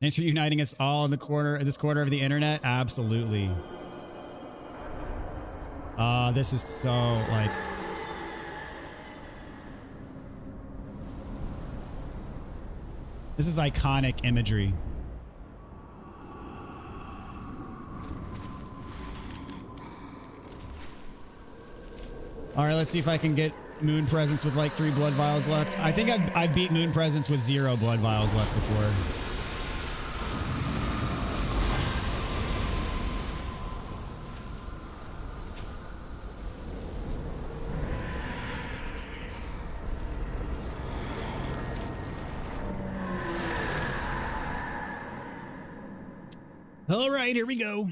Thanks for uniting us all in this corner of the internet. Absolutely. This is so like. This is iconic imagery. All right, let's see if I can get Moon Presence with like 3 blood vials left. I think I've beat Moon Presence with 0 blood vials left before. All right, here we go.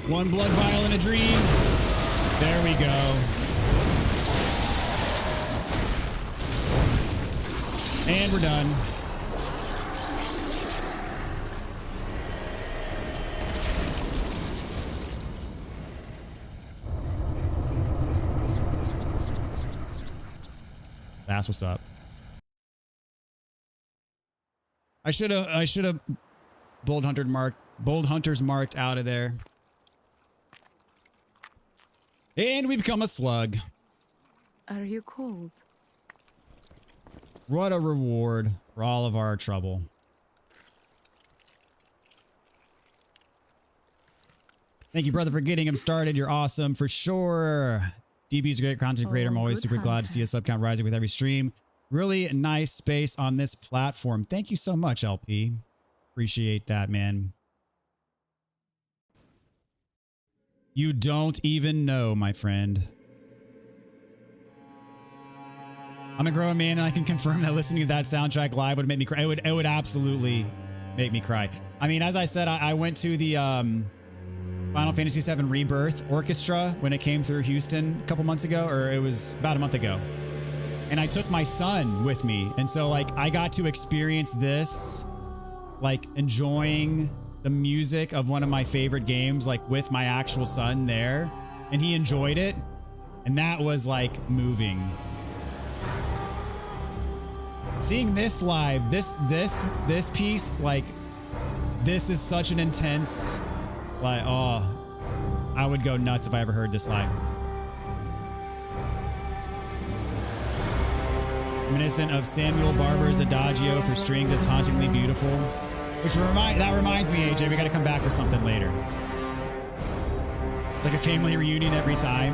One blood vial in a dream. There we go. And we're done. That's what's up. I should have Bold Hunters marked out of there. And we become a slug. Are you cold? What a reward for all of our trouble. Thank you, brother, for getting him started. You're awesome for sure. DB's a great content creator. I'm always super glad to see a sub count rising with every stream. Really nice space on this platform. Thank you so much, LP. Appreciate that, man. You don't even know, my friend. I'm a grown man and I can confirm that listening to that soundtrack live would make me cry. It would absolutely make me cry. I mean, as I said, I went to the Final Fantasy VII Rebirth Orchestra when it came through Houston a couple months ago, or it was about a month ago. And I took my son with me. And so like I got to experience this, like enjoying the music of one of my favorite games, like with my actual son there, and he enjoyed it. And that was like moving. Seeing this live, this piece, like this is such an intense, like, oh, I would go nuts if I ever heard this live. Reminiscent of Samuel Barber's Adagio for strings is hauntingly beautiful. Which that reminds me, AJ, we got to come back to something later. It's like a family reunion every time.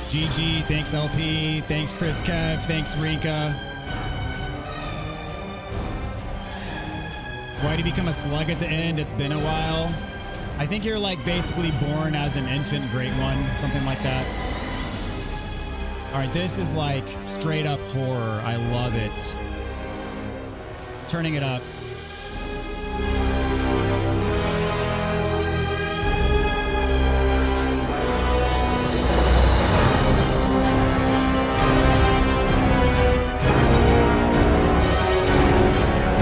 GG, thanks LP, thanks Chris Kev, thanks Rinka. Why did you become a slug at the end? It's been a while. I think you're like basically born as an infant great one, something like that. All right, this is like straight up horror. I love it. Turning it up.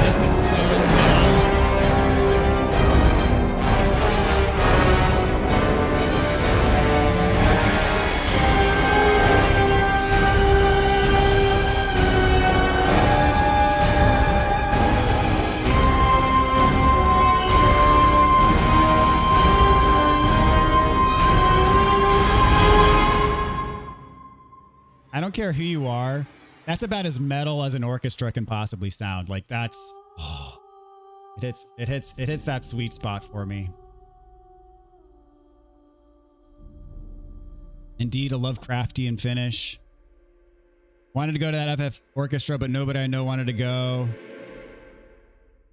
This is so metal. don't care who you are. That's about as metal as an orchestra can possibly sound. Like that's, oh, it hits that sweet spot for me. Indeed, a Lovecraftian finish. Wanted to go to that FF orchestra, but nobody I know wanted to go.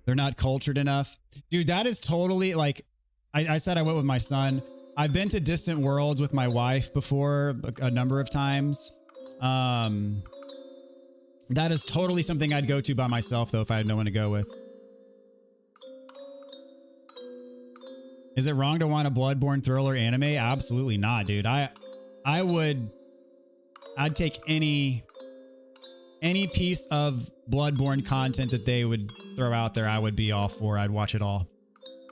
They're not cultured enough. Dude, that is totally like, I said I went with my son. I've been to Distant Worlds with my wife before a number of times. That is totally something I'd go to by myself though if I had no one to go with. Is it wrong to want a Bloodborne thriller anime? Absolutely not, dude. I'd take any piece of Bloodborne content that they would throw out there, I would be all for. I'd watch it all.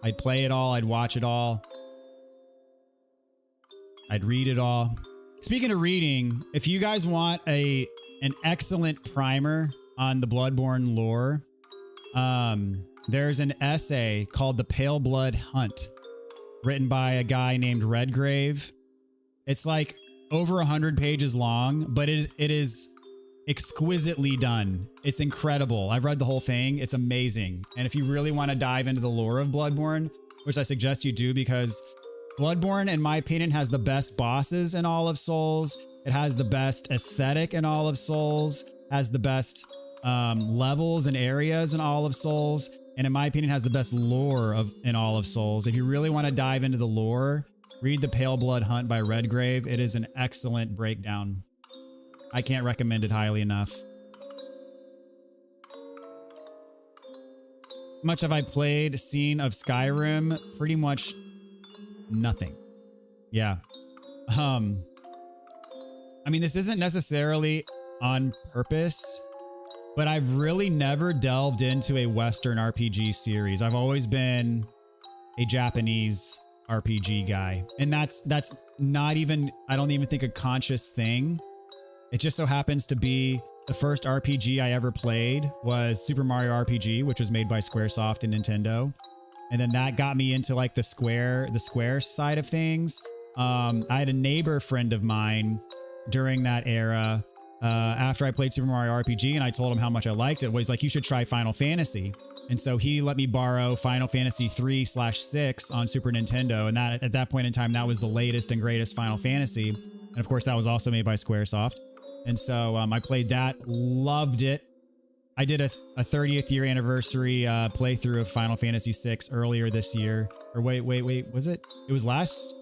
I'd play it all. I'd watch it all. I'd read it all. Speaking of reading, if you guys want an excellent primer on the Bloodborne lore, there's an essay called The Pale Blood Hunt, written by a guy named Redgrave. It's like over 100 pages long, but it is exquisitely done. It's incredible. I've read the whole thing. It's amazing. And if you really want to dive into the lore of Bloodborne, which I suggest you do, because Bloodborne, in my opinion, has the best bosses in all of Souls. It has the best aesthetic in all of Souls, has the best levels and areas in all of Souls, and in my opinion, has the best lore in all of Souls. If you really want to dive into the lore, read The Pale Blood Hunt by Redgrave. It is an excellent breakdown. I can't recommend it highly enough. How much have I played, seen of Skyrim? Pretty much nothing. Yeah. I mean, this isn't necessarily on purpose, but I've really never delved into a Western RPG series. I've always been a Japanese RPG guy. And that's not even, I don't even think a conscious thing. It just so happens to be the first RPG I ever played was Super Mario RPG, which was made by Squaresoft and Nintendo. And then that got me into like the Square side of things. I had a neighbor friend of mine during that era, after I played Super Mario RPG, and I told him how much I liked it. Was like, you should try Final Fantasy. And so he let me borrow Final Fantasy 3/6 on Super Nintendo. And that at that point in time, that was the latest and greatest Final Fantasy. And of course, that was also made by Squaresoft. And so I played that, loved it. I did a 30th year anniversary playthrough of Final Fantasy VI earlier this year. Or wait, was it? It was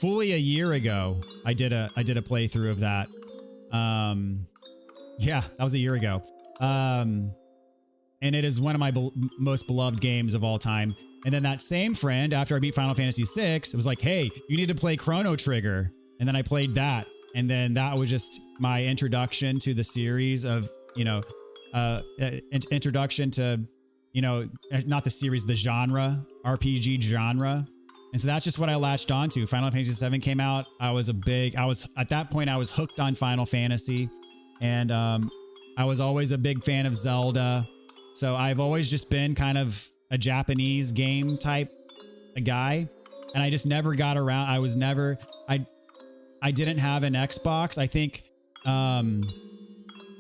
fully a year ago. I did a playthrough of that. Yeah, that was a year ago. And it is one of my most beloved games of all time. And then that same friend, after I beat Final Fantasy VI, it was like, hey, you need to play Chrono Trigger. And then I played that. And then that was just my introduction to the series of, introduction to, not the series, the genre, RPG genre. And so that's just what I latched onto. Final Fantasy VII came out. At that point, I was hooked on Final Fantasy. And I was always a big fan of Zelda. So I've always just been kind of a Japanese game type a guy. And I just never got around. I didn't have an Xbox. I think kind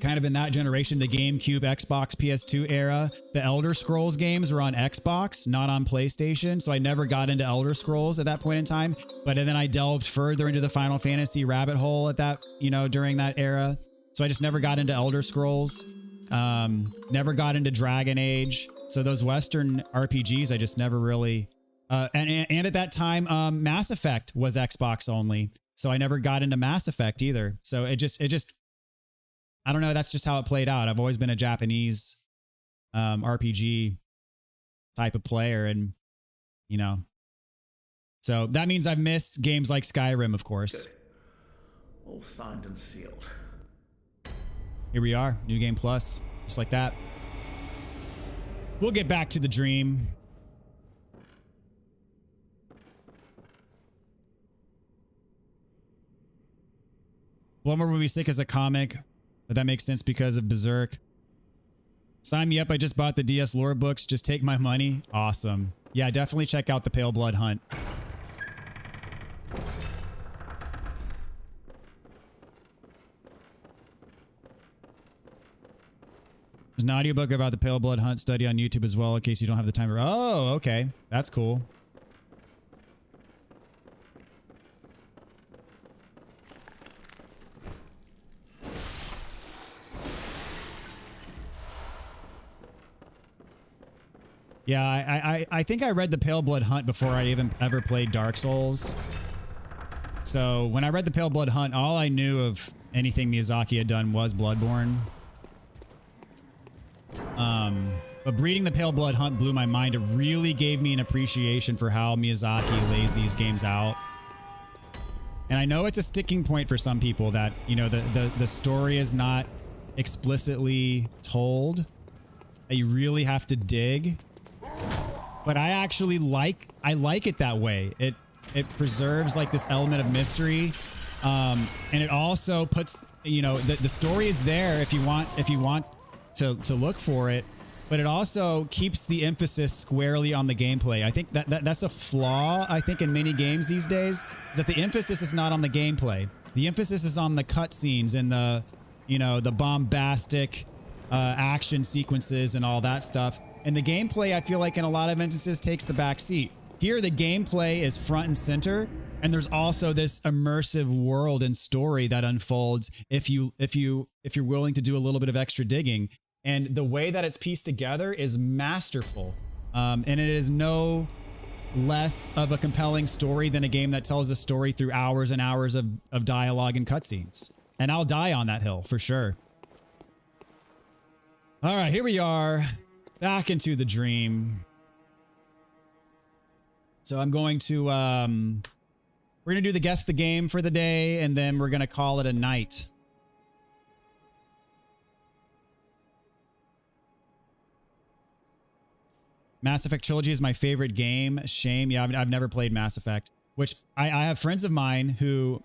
of in that generation, the GameCube, Xbox, PS2 era, the Elder Scrolls games were on Xbox, not on PlayStation. So I never got into Elder Scrolls at that point in time. But then I delved further into the Final Fantasy rabbit hole at that, during that era. So I just never got into Elder Scrolls, never got into Dragon Age. So those Western RPGs, I just never really, and at that time, Mass Effect was Xbox only. So I never got into Mass Effect either. So it just, I don't know. That's just how it played out. I've always been a Japanese RPG type of player, and so that means I've missed games like Skyrim, of course. Good. All signed and sealed. Here we are, New Game Plus, just like that. We'll get back to the dream. Bloodborne would be sick as a comic, but that makes sense because of Berserk. Sign me up. I just bought the DS lore books. Just take my money. Awesome. Yeah, definitely check out the Pale Blood Hunt. There's an audiobook about the Pale Blood Hunt study on YouTube as well, in case you don't have the time. Oh, okay. That's cool. Yeah, I think I read the Pale Blood Hunt before I even ever played Dark Souls. So when I read the Pale Blood Hunt, all I knew of anything Miyazaki had done was Bloodborne. But reading the Pale Blood Hunt blew my mind. It really gave me an appreciation for how Miyazaki lays these games out. And I know it's a sticking point for some people that, you know, the story is not explicitly told, that you really have to dig. But I actually like it that way. It preserves like this element of mystery. And it also puts, you know, the story is there if you want to look for it, but it also keeps the emphasis squarely on the gameplay. I think that's a flaw, I think, in many games these days, is that the emphasis is not on the gameplay. The emphasis is on the cutscenes and the, you know, the bombastic action sequences and all that stuff. And the gameplay, I feel like in a lot of instances, takes the back seat. Here, the gameplay is front and center, and there's also this immersive world and story that unfolds if you're willing to do a little bit of extra digging. And the way that it's pieced together is masterful. And it is no less of a compelling story than a game that tells a story through hours and hours of dialogue and cutscenes. And I'll die on that hill for sure. All right, here we are, back into the dream. So I'm going to, we're going to do the guess the game for the day, and then we're going to call it a night. Mass Effect Trilogy is my favorite game. Shame. Yeah, I've never played Mass Effect, which I have friends of mine who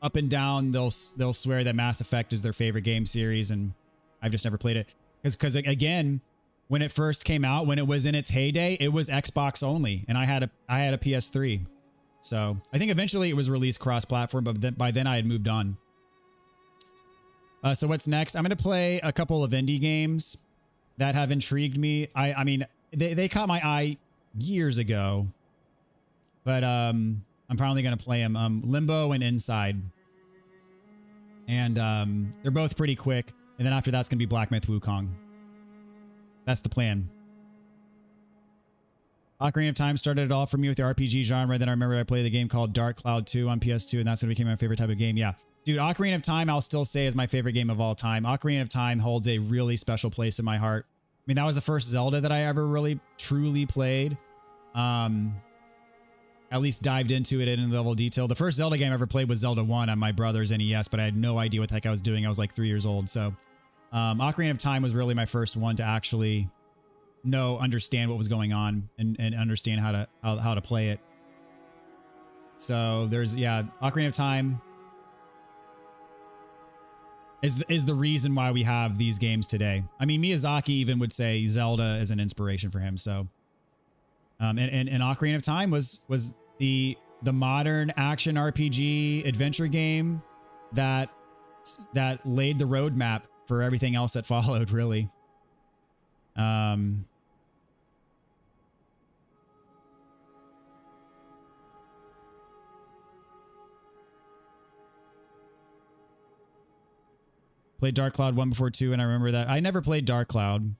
up and down, they'll swear that Mass Effect is their favorite game series, and I've just never played it. Because again, when it first came out, when it was in its heyday, it was Xbox only, and I had a PS3. So I think eventually it was released cross-platform, but by then I had moved on. So what's next? I'm going to play a couple of indie games that have intrigued me. I mean, they caught my eye years ago, but I'm probably going to play them. Limbo and Inside. And they're both pretty quick. And then after that's going to be Black Myth Wukong. That's the plan. Ocarina of Time started it all for me with the RPG genre. Then I remember I played the game called Dark Cloud 2 on PS2, and that's when it became my favorite type of game. Yeah. Dude, Ocarina of Time, I'll still say is my favorite game of all time. Ocarina of Time holds a really special place in my heart. I mean, that was the first Zelda that I ever really, truly played. At least dived into it in level of detail. The first Zelda game I ever played was Zelda 1 on my brother's NES, but I had no idea what the heck I was doing. I was like 3 years old. So Ocarina of Time was really my first one to actually understand what was going on and understand how to play it. So there's, yeah, Ocarina of Time is the reason why we have these games today. I mean, Miyazaki even would say Zelda is an inspiration for him. So, and Ocarina of Time was the modern action RPG adventure game that laid the roadmap for everything else that followed, really. Played Dark Cloud 1 before 2, and I remember that. I never played Dark Cloud.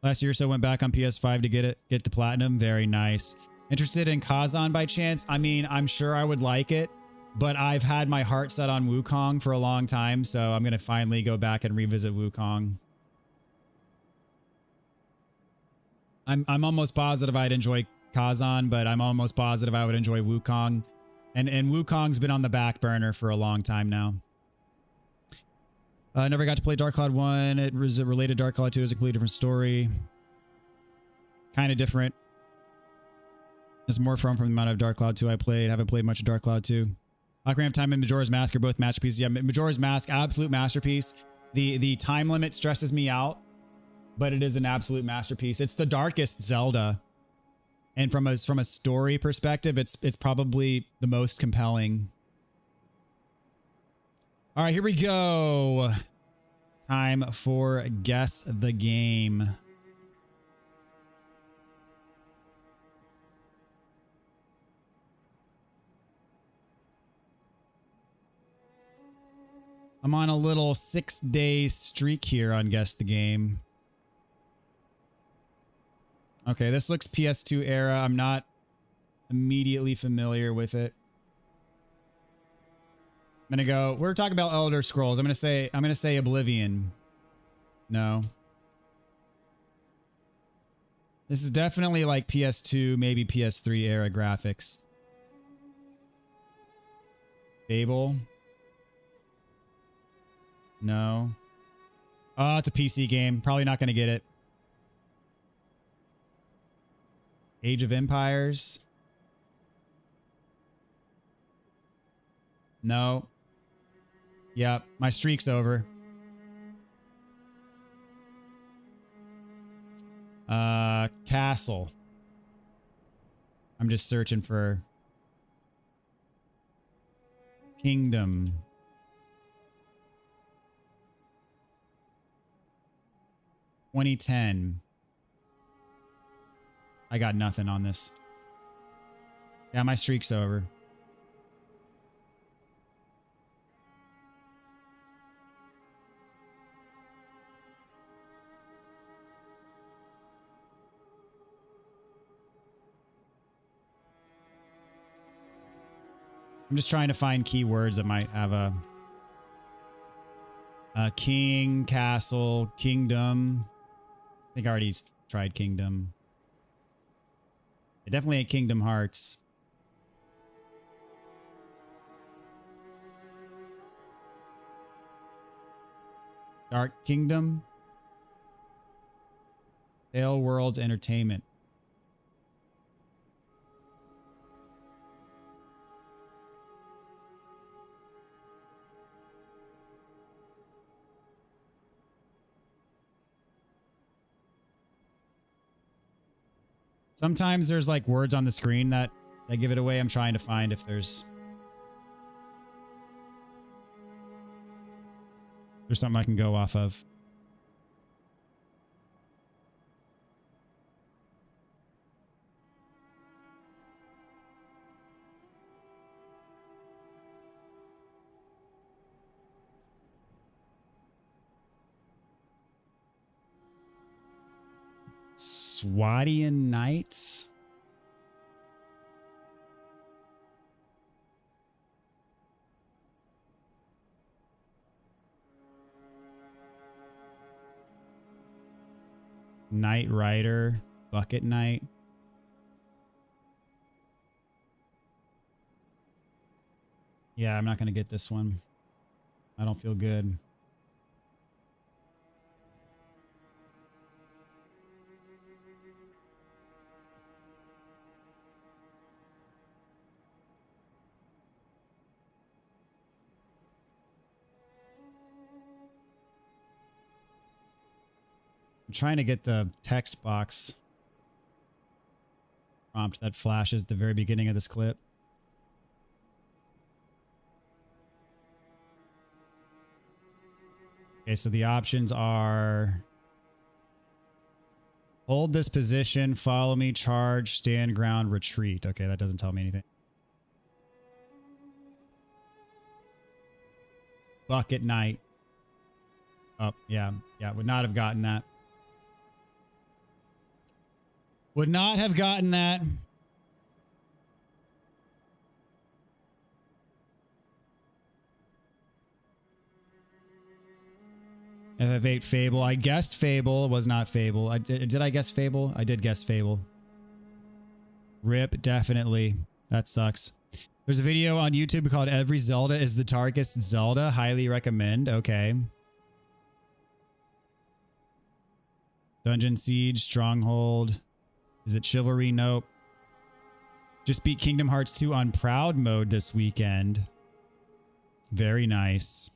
Last year or so, went back on PS5 to get to Platinum. Very nice. Interested in Kazan by chance? I mean, I'm sure I would like it, but I've had my heart set on Wukong for a long time, so I'm going to finally go back and revisit Wukong. I'm almost positive I'd enjoy Kazan, but I'm almost positive I would enjoy Wukong. And Wukong's been on the back burner for a long time now. Never got to play Dark Cloud 1. It was related to Dark Cloud 2. It's a completely different story. Kind of different. There's more from the amount of Dark Cloud 2 I played. Haven't played much of Dark Cloud 2. Ocarina of Time and Majora's Mask are both masterpieces. Yeah, Majora's Mask, absolute masterpiece. The time limit stresses me out, but it is an absolute masterpiece. It's the darkest Zelda. And from a story perspective, it's probably the most compelling. All right, here we go. Time for Guess the Game. I'm on a little 6-day streak here on Guess the Game. Okay, this looks PS2 era. I'm not immediately familiar with it. I'm gonna go. We're talking about Elder Scrolls. I'm gonna say Oblivion. No. This is definitely like PS2, maybe PS3 era graphics. Fable. No. Oh, it's a PC game. Probably not gonna get it. Age of Empires. No. Yep, my streak's over. Castle. I'm just searching for Kingdom. (2010). I got nothing on this. Yeah, my streak's over. I'm just trying to find keywords that might have a king, castle, kingdom. I think I already tried kingdom. It definitely ain't Kingdom Hearts. Dark Kingdom. Tale Worlds Entertainment. Sometimes there's like words on the screen that give it away. I'm trying to find if there's something I can go off of. Swadian Knights. Knight Rider. Bucket Knight. Yeah, I'm not going to get this one. I don't feel good. I'm trying to get the text box prompt that flashes at the very beginning of this clip. Okay, so the options are hold this position, follow me, charge, stand ground, retreat. Okay, that doesn't tell me anything. Bucket Knight. Oh, yeah, would not have gotten that. Would not have gotten that. FF8 Fable. I guessed Fable. It was not Fable. Did I guess Fable? I did guess Fable. RIP, definitely. That sucks. There's a video on YouTube called Every Zelda is the Darkest Zelda. Highly recommend. Okay. Dungeon Siege, Stronghold. Is it Chivalry? Nope. Just beat Kingdom Hearts 2 on Proud mode this weekend. Very nice.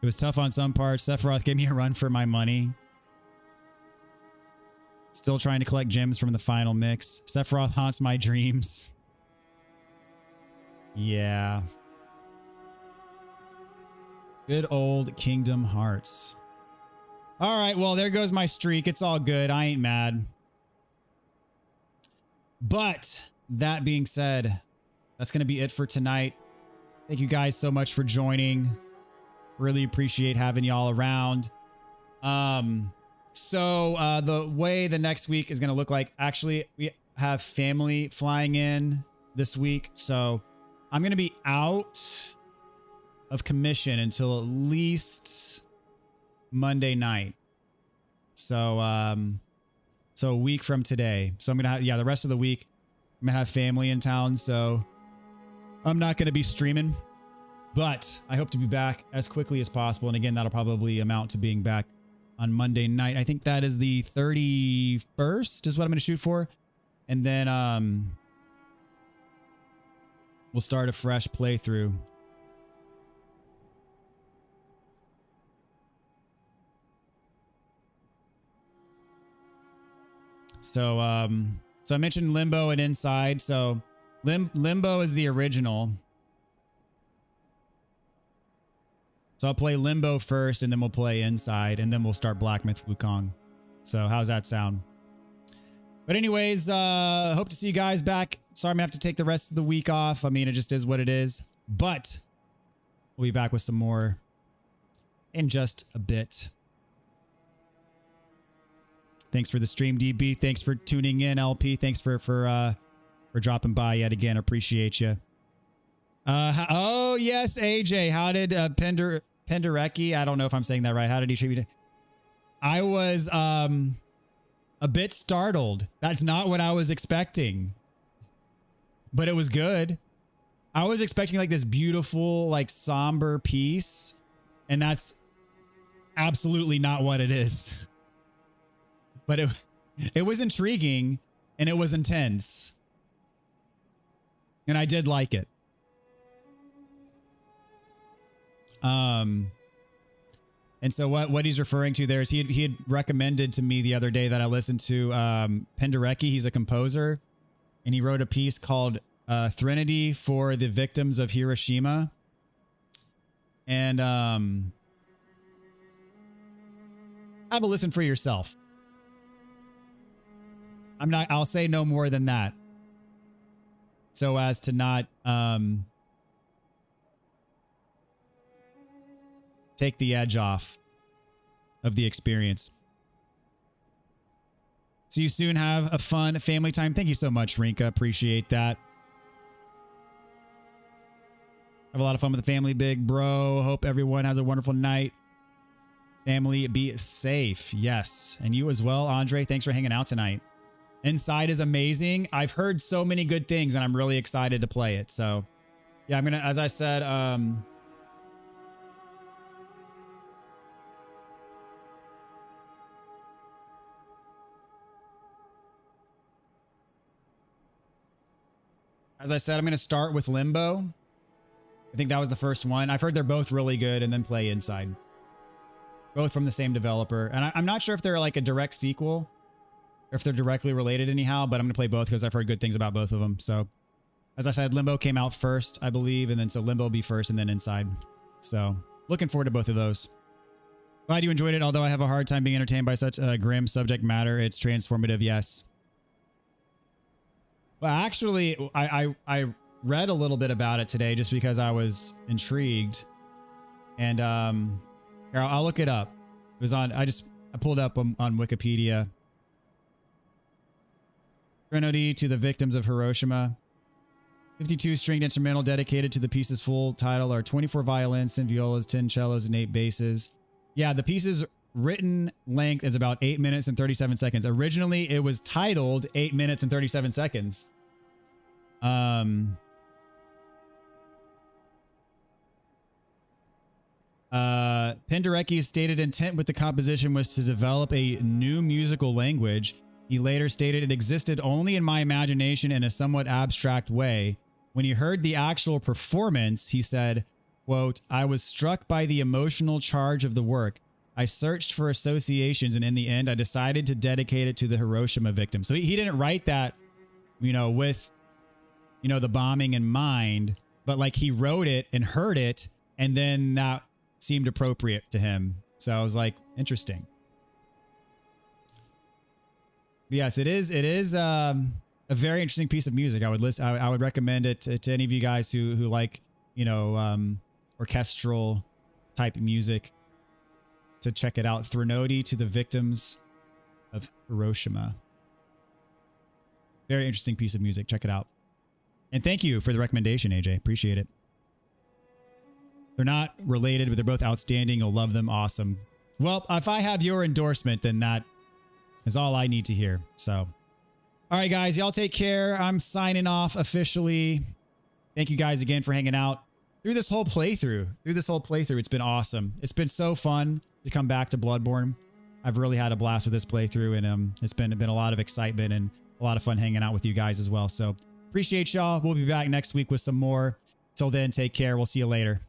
It was tough on some parts. Sephiroth gave me a run for my money. Still trying to collect gems from the final mix. Sephiroth haunts my dreams. Yeah. Good old Kingdom Hearts. All right, well, there goes my streak. It's all good. I ain't mad. But that being said, that's going to be it for tonight. Thank you guys so much for joining. Really appreciate having y'all around. So the way the next week is going to look like, actually, we have family flying in this week. So I'm going to be out of commission until at least Monday night. So, so a week from today. So I'm going to have, yeah, the rest of the week, I'm going to have family in town. So I'm not going to be streaming, but I hope to be back as quickly as possible. And again, that'll probably amount to being back on Monday night. I think that is the 31st is what I'm going to shoot for. And then, we'll start a fresh playthrough. So, so I mentioned Limbo and Inside. So Limbo is the original. So I'll play Limbo first and then we'll play Inside and then we'll start Black Myth Wukong. So how's that sound? But anyways, hope to see you guys back. Sorry, I'm gonna have to take the rest of the week off. I mean, it just is what it is, but we'll be back with some more in just a bit. Thanks for the stream, DB. Thanks for tuning in, LP. Thanks for dropping by yet again. Appreciate you. Oh yes, AJ. How did Penderecki? I don't know if I'm saying that right. How did he treat me? I was a bit startled. That's not what I was expecting, but it was good. I was expecting like this beautiful, like somber piece, and that's absolutely not what it is. But it was intriguing and it was intense. And I did like it. And so what he's referring to there is he had recommended to me the other day that I listened to Penderecki. He's a composer and he wrote a piece called Threnody for the Victims of Hiroshima. And have a listen for yourself. I'll say no more than that. So as to not take the edge off of the experience. See you soon. Have a fun family time. Thank you so much, Rinka. Appreciate that. Have a lot of fun with the family, big bro. Hope everyone has a wonderful night. Family, be safe. Yes. And you as well, Andre. Thanks for hanging out tonight. Inside is amazing. I've heard so many good things and I'm really excited to play it. So yeah, I'm going to, as I said, I'm going to start with Limbo. I think that was the first one. I've heard they're both really good, and then play Inside. Both from the same developer. And I'm not sure if they're like a direct sequel or if they're directly related anyhow, but I'm going to play both because I've heard good things about both of them. So as I said, Limbo came out first, I believe. And then so Limbo will be first and then Inside. So looking forward to both of those. Glad you enjoyed it. Although I have a hard time being entertained by such a grim subject matter. It's transformative. Yes. Well, actually, I read a little bit about it today just because I was intrigued. And here, I'll look it up. It was on, I pulled up on Wikipedia. Threnody to the Victims of Hiroshima. 52 stringed instrumental dedicated to the piece's full title are 24 violins, 10 violas, 10 cellos, and 8 basses. Yeah, the piece's written length is about 8 minutes and 37 seconds. Originally, it was titled 8 minutes and 37 seconds. Penderecki's stated intent with the composition was to develop a new musical language. He later stated it existed only in my imagination in a somewhat abstract way. When he heard the actual performance, he said, quote, "I was struck by the emotional charge of the work. I searched for associations, and in the end, I decided to dedicate it to the Hiroshima victims." So he didn't write that, you know, with, you know, the bombing in mind, but like he wrote it and heard it, and then that seemed appropriate to him. So I was like, interesting. But yes, it is a very interesting piece of music. I would recommend it to any of you guys who like, you know, orchestral type music, to check it out. Threnody to the Victims of Hiroshima. Very interesting piece of music. Check it out. And thank you for the recommendation, AJ. Appreciate it. They're not related, but they're both outstanding. You'll love them. Awesome. Well, if I have your endorsement, then that is all I need to hear. So, all right, guys, y'all take care. I'm signing off officially. Thank you guys again for hanging out through this whole playthrough. It's been awesome. It's been so fun to come back to Bloodborne. I've really had a blast with this playthrough, and it's been a lot of excitement and a lot of fun hanging out with you guys as well. So appreciate y'all. We'll be back next week with some more. Till then, take care. We'll see you later.